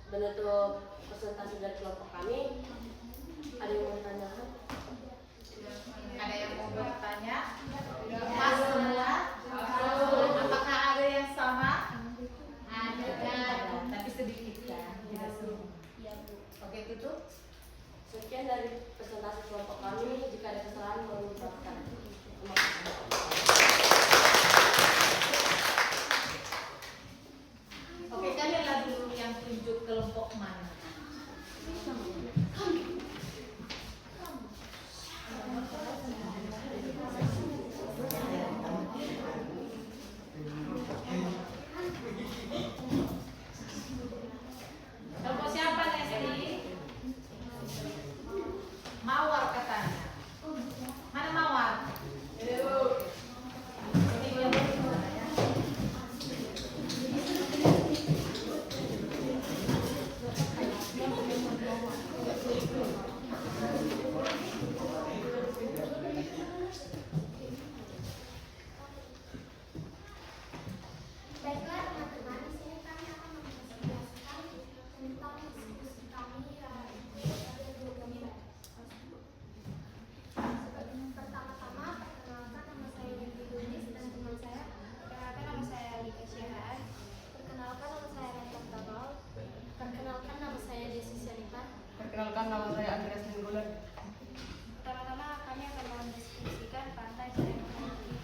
menutup presentasi dari kelompok kami, ada yang mau ditanyakan? Ada yang mau bertanya? Pas semua? Apakah ada yang sama? Ada, tapi sedikit kan, tidak semua. Oke, gitu. Sekian dari presentasi kelompok kami. Jika ada kesalahan, mohon dimaafkan. Terima kasih. Oke, kalianlah dulu yang tunjuk kelompok mana. Kelompok siapa, Nesti? Mawar katanya. Mana Mawar? Baiklah teman-teman, di sini kami akan mempresentasikan tentang diskusi kami pada dua kami. Pertama-tama, perkenalkan nama saya Yenti Lunis dan teman saya. Perkenalkan nama saya Alika Syahan. Perkenalkan nama saya Rempah Tabal. Perkenalkan nama saya Desi Syarifah. Perkenalkan, nama saya Andreas Minggulan. Pertama-tama kami akan mendiskusikan pantai Serengkali.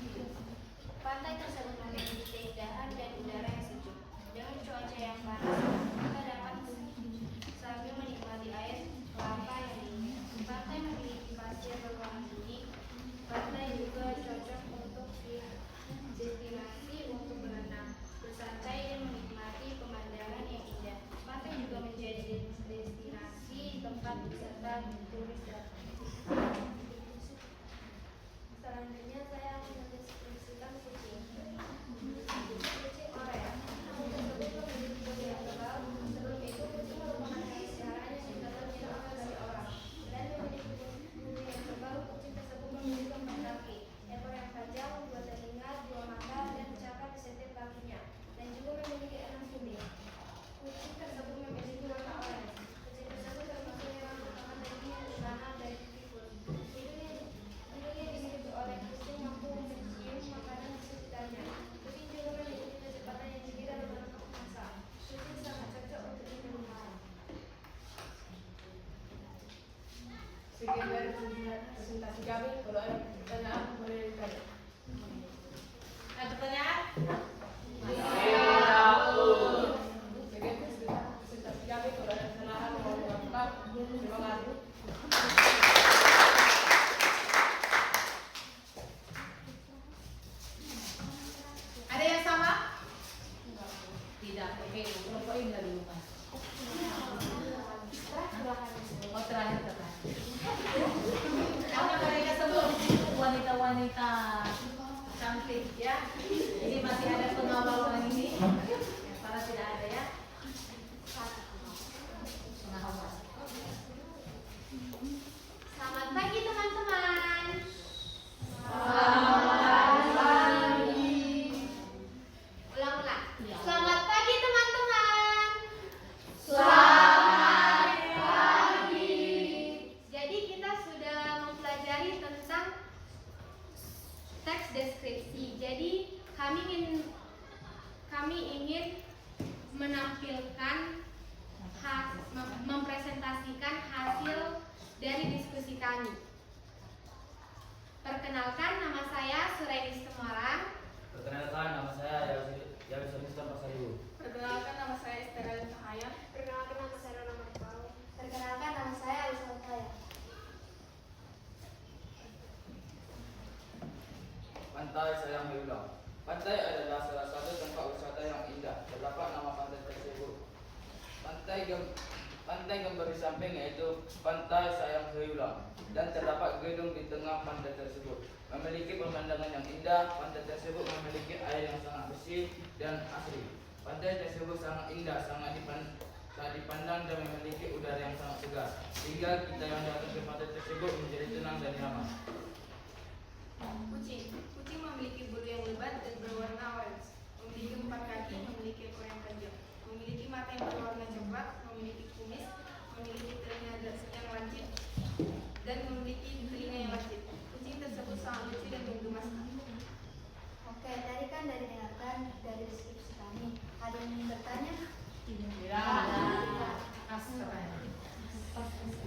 Pantai tersebut memiliki keindahan dan udara yang sejuk. Dengan cuaca yang panas, kita dapat sambil menikmati air kelapa yang dingin. Pantai memiliki pasir berwarna kuning. Pantai juga cocok untuk destinasi untuk berenang, bersantai dan menikmati pemandangan yang indah. Pantai juga menjadi destinasi tempat wisata turis datang. Selanjutnya saya akan mendeskripsikan kucing. Kucing Oreo. Kucing tersebut memiliki bodi yang tebal. Sebelum itu, kucing merupakan hewan peliharaan yang diterapkan dari orang. Dan memiliki bodi yang tebal, kucing tersebut memiliki 4 kaki, ekor yang panjang, 2 telinga, 2 mata, dan cakar di setiap kakinya. Dan juga memiliki 6 sumber. Kucing tersebut memiliki warna oranye. Kucing tersebut termasuk hewan pertama daging yang utama dari tikus. Hidungnya dimiliki oleh kucing mampu mencium makanan di sekitarnya. Kucing juga memiliki kecepatan yang tinggi dalam menangkap mangsa. Kucing sangat cocok untuk dipelihara. Sekian dari presentasi kami. Kalau ada pertanyaan, boleh ditanya. Ada pertanyaan? Sekian presentasi kami. Kalau ada kesalahan, mohon dimaafkan. Terima kasih. Ada yang sama? Tidak. Oke, kelompok ini dulu Mas. Oh, terakhir katanya. Karena mereka semua wanita-wanita cantik ya. Jadi masih ada pengawal orang ini. Yang para tidak ada ya. Pengawal. Selamat pagi teman-teman. Ulang-ulang. Selamat pagi teman-teman. Selamat pagi. Jadi kita sudah mempelajari tentang teks deskripsi. Jadi kami ingin menampilkan mempresentasikan hasil dari diskusi kami. Perkenalkan, nama saya Surainis Semarang. Perkenalkan, nama saya Yawisanistan Pasaribu. Perkenalkan, nama saya Estera Cahaya. Perkenalkan, nama saya Rona Marpau. Perkenalkan, nama saya Alisa Utaya. Pantai Sayang Heulang. Pantai adalah salah satu tempat wisata yang indah. Terdapat nama pantai tersebut. Pantai gambar di samping yaitu Pantai Sayang Heulang, dan terdapat gedung di tengah pantai tersebut. Memiliki pemandangan yang indah, pantai tersebut memiliki air yang sangat bersih dan asri. Pantai tersebut sangat indah, sangat dipandang dan memiliki udara yang sangat segar, sehingga kita yang datang ke pantai tersebut menjadi tenang dan nyaman. Kucing memiliki bulu yang lebat dan berwarna orange, memiliki 4 kaki, memiliki ekor yang panjang, memiliki mata yang berwarna coklat, memiliki kumis, memiliki telinga yang lancip, dan memiliki telinga yang lancip. Kucing tersebut sangat lucu dan menggemaskan. Oke, tadi kan dari dengarkan dari deskripsi kami. Ada yang ingin bertanya?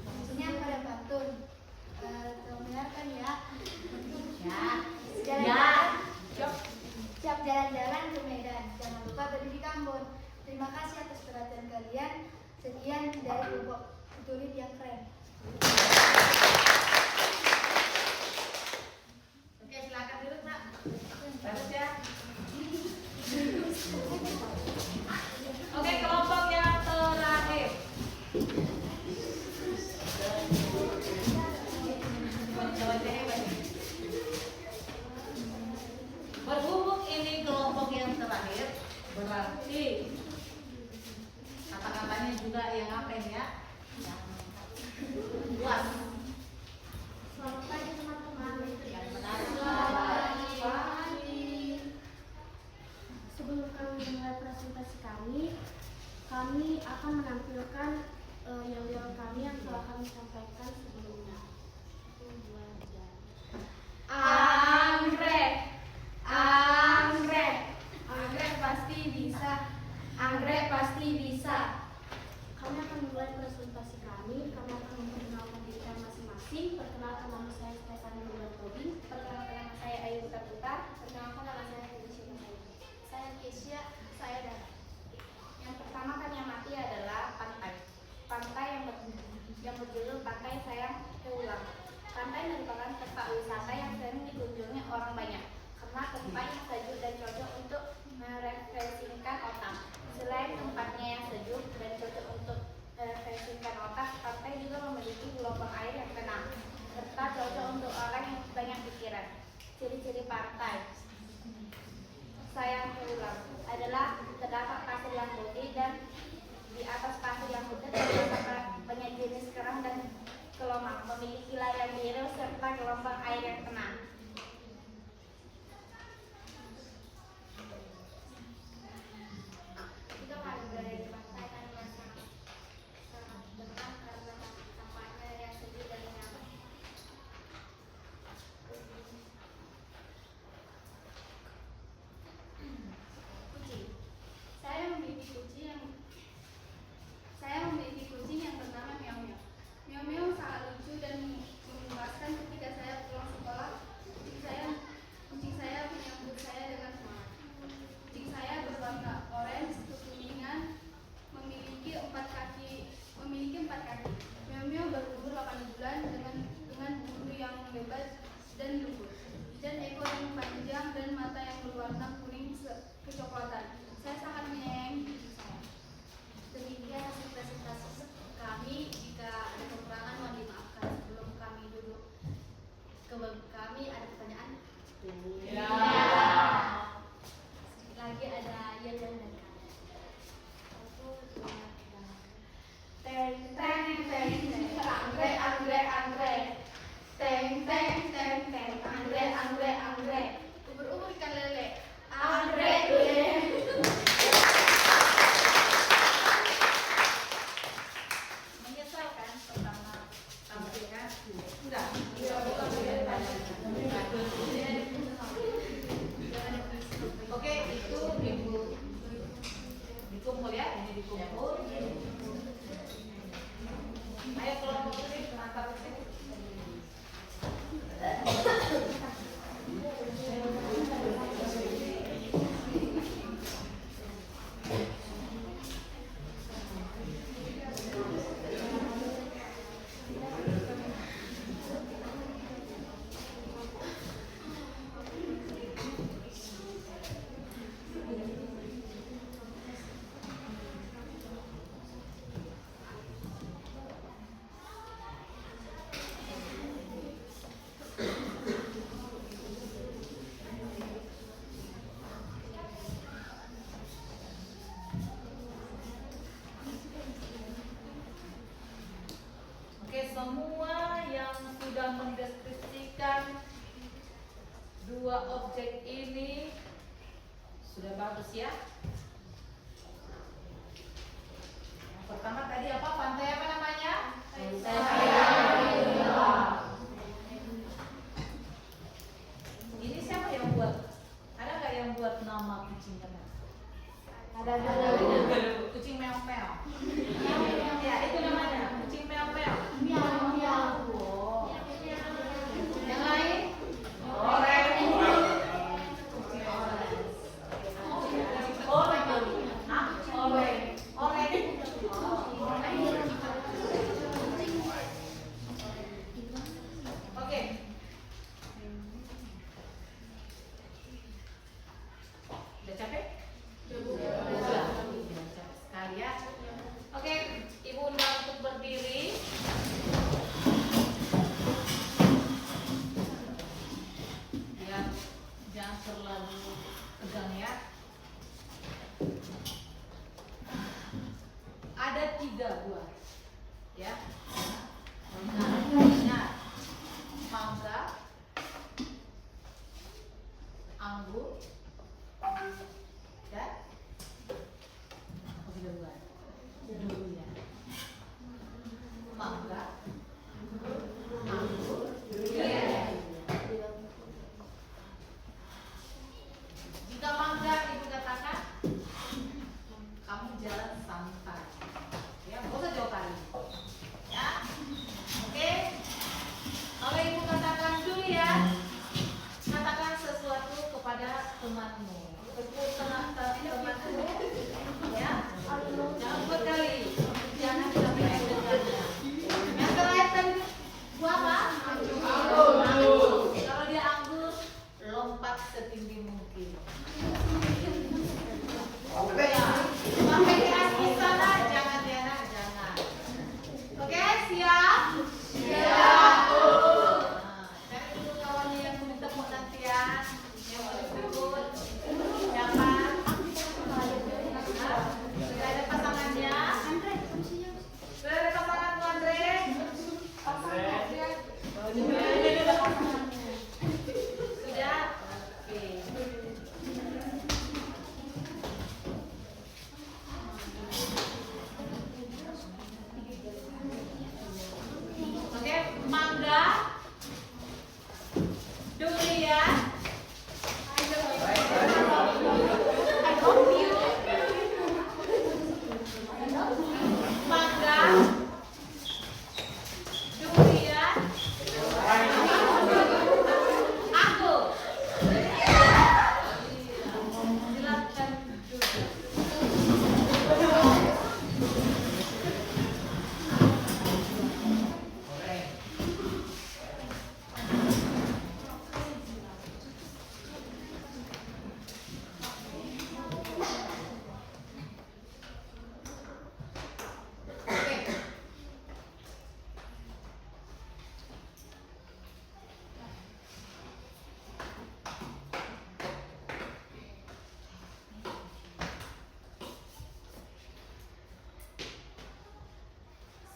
Kuncinya pada pantun. Tolong dengarkan ya. Siap jalan-jalan ke Medan. Jangan lupa beli di Kambon. Terima kasih atas perhatian kalian. Sekian dari kelompok tulis yang keren. Oke, silakan duduk, Nak. Bagus ya. Oke, kelompok yang terakhir. Berhubung ini kelompok yang terakhir, berarti kata-katanya juga yang apa ini ya? Yang luas. Selamat pagi teman-teman. Yang benar. Sebelum kami memulai presentasi kami akan menampilkan yel-yel kami yang telah kami sampaikan sebelumnya. Anggrek, anggrek, anggrek pasti bisa, anggrek pasti bisa. Kami akan memulai presentasi kami. Kami akan memperkenalkan diri kami masing-masing. Perkenalkan nama saya Stefani Tobing. Perkenalkan nama saya Ayu Putar. Perkenalkan nama saya Felicia Masayu. Saya Kesia, saya Dara. Yang pertama kami amati adalah pantai. Pantai yang berjudul Pantai Sayang Keulang. Pantai merupakan tempat wisata yang sering dikunjungi orang banyak karena tempat yang sejuk dan cocok untuk merefreshingkan otak. Selain tempatnya yang sejuk dan cocok untuk merefreshingkan otak, pantai juga memiliki gelombang air yang tenang serta cocok untuk orang yang banyak pikiran. Ciri-ciri pantai Sayang Keulang adalah terdapat pasir yang putih dan di atas pasir yang putih terdapat banyak jenis kerang dan kelomang, memiliki layar biru serta gelombang air yang tenang. Kita kali berada di pantai kan merasa sangat tenang karena tempatnya yang sejuk dan nyaman. Kucing. Saya memiliki kucing yang bernama Meow Meow. Meow Meow sangat lucu dan memuaskan ketika saya pulang sekolah semua yang sudah mendeskripsikan dua objek ini sudah bagus ya. Yang pertama tadi apa? Pantai apa namanya? Ini siapa yang buat? Ada nggak yang buat nama kucingnya? Ada. Kucing meong-meong. Ya, itu namanya kucing meong-meong. Oh. Yang lain? Oranye. Kucing oranye. Oke. Udah capek? Sudah. Capek sekali ya. Oke, Ibu undang untuk berdiri. Ya, jangan terlalu tegang ya. Ada 3 buah, ya. Nah, ingat, mangga, anggur, dan apa sudah buat? Durian. Mangga, anggur, durian. Jika mangga Ibu katakan, kamu jalan santai. Ya, nggak usah jauh kali. Ya, oke. Kalau Ibu katakan durian, katakan sesuatu kepada temanmu. Tepuk tangan temanmu. Ya, jangan buat kali. Jangan sampai dengannya. Yang terakhir tadi buah apa? Anggur. Kalau dia anggur, lompat setinggi mungkin. Ya, sampai ke atas sana, jangan Diana, jangan. Oke, siap? Siap. Nah, cari dulu kawannya yang minta penantian, yang mau ikut. Jangan. Sudah ada pasangannya? Sudah ada pasangan tuh Andre? Sudah? Oke. Oke, mangga, durian, mangga, durian, anggur. Silakan duduk. Oke.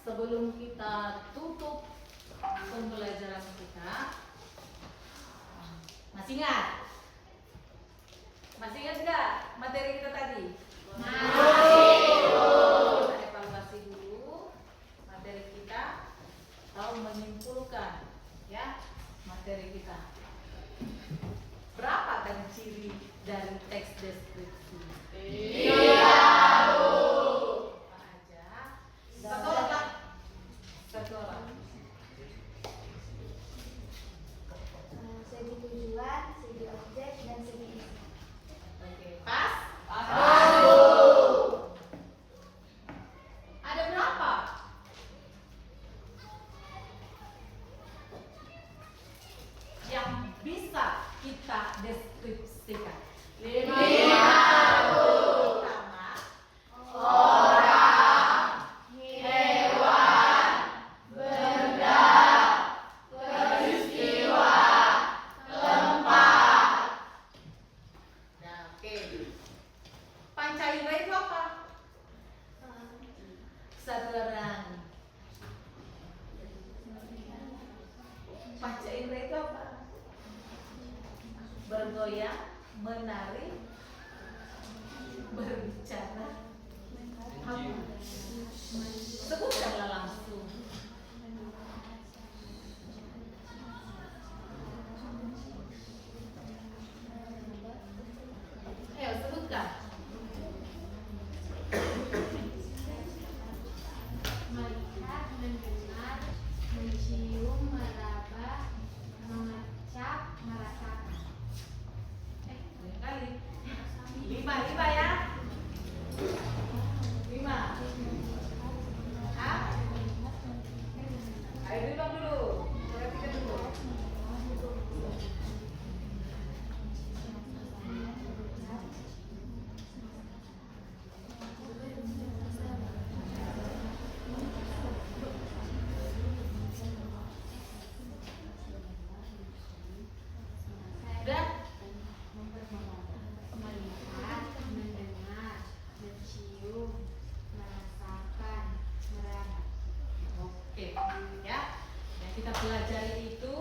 Sebelum kita tutup pembelajaran kita, masih ingat? Masih ingat nggak materi kita tadi? Kita evaluasi dulu materi kita, lalu menyimpulkan ya materi kita. Berapa kan ciri dari teks deskripsi? Apa aja? Satu orang. Segi tujuan, segi objek, dan segi isi. Oke, pas? Ada berapa? Yang bisa kita deskripsikan? 50. goyang, menari, berbicara. Sebutkanlah langsung. Ayo sebutkan. Melihat, mendengar, mencium, meraba, mengecap, merasakan. Banyak kali. Lima ya. 5. Hah? Ayo dulu dulu. Perhatikan dulu. Udah? Melihat, mendengar, mencium, merasakan, meraba. Oke, ya. Yang kita pelajari itu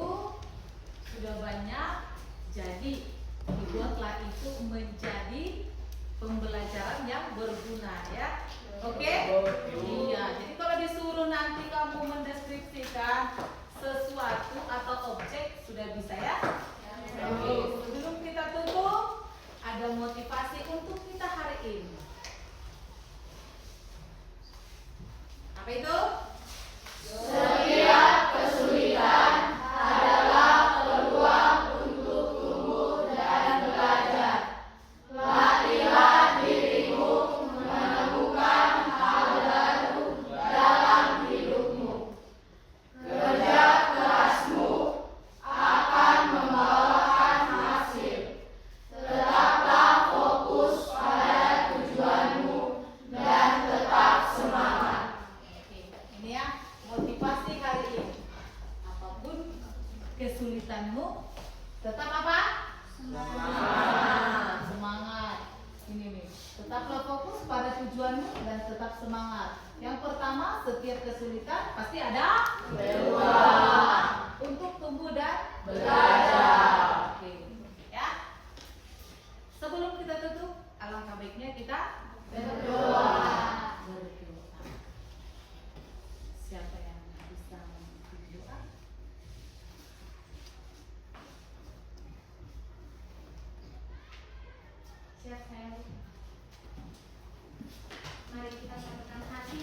sudah banyak. Jadi dibuatlah itu menjadi pembelajaran yang berguna ya. Oke? Iya. Jadi kalau disuruh nanti kamu mendeskripsikan sesuatu atau objek sudah bisa ya? Oke. Sebelum kita tutup, ada motivasi untuk kita hari ini. Apa itu? Setiap kesulitan adalah peluang untuk tumbuh dan belajar. Latihlah dirimu menemukan hal baru dalam hidupmu. Kerja kerasmu akan membawakan hasil. Tetaplah fokus pada tujuanmu dan tetap semangat. Oke, ini ya motivasi hari ini. Apapun kesulitanmu, tetap apa? Semangat. Semangat. Ini nih. Tetaplah fokus pada tujuanmu dan tetap semangat. Yang pertama, setiap kesulitan pasti ada peluang untuk tumbuh dan belajar. Oke, ya. Sebelum kita tutup, alangkah baiknya kita berdoa. Siapa yang bisa memimpin doa? Siap saya. Mari kita satukan hati.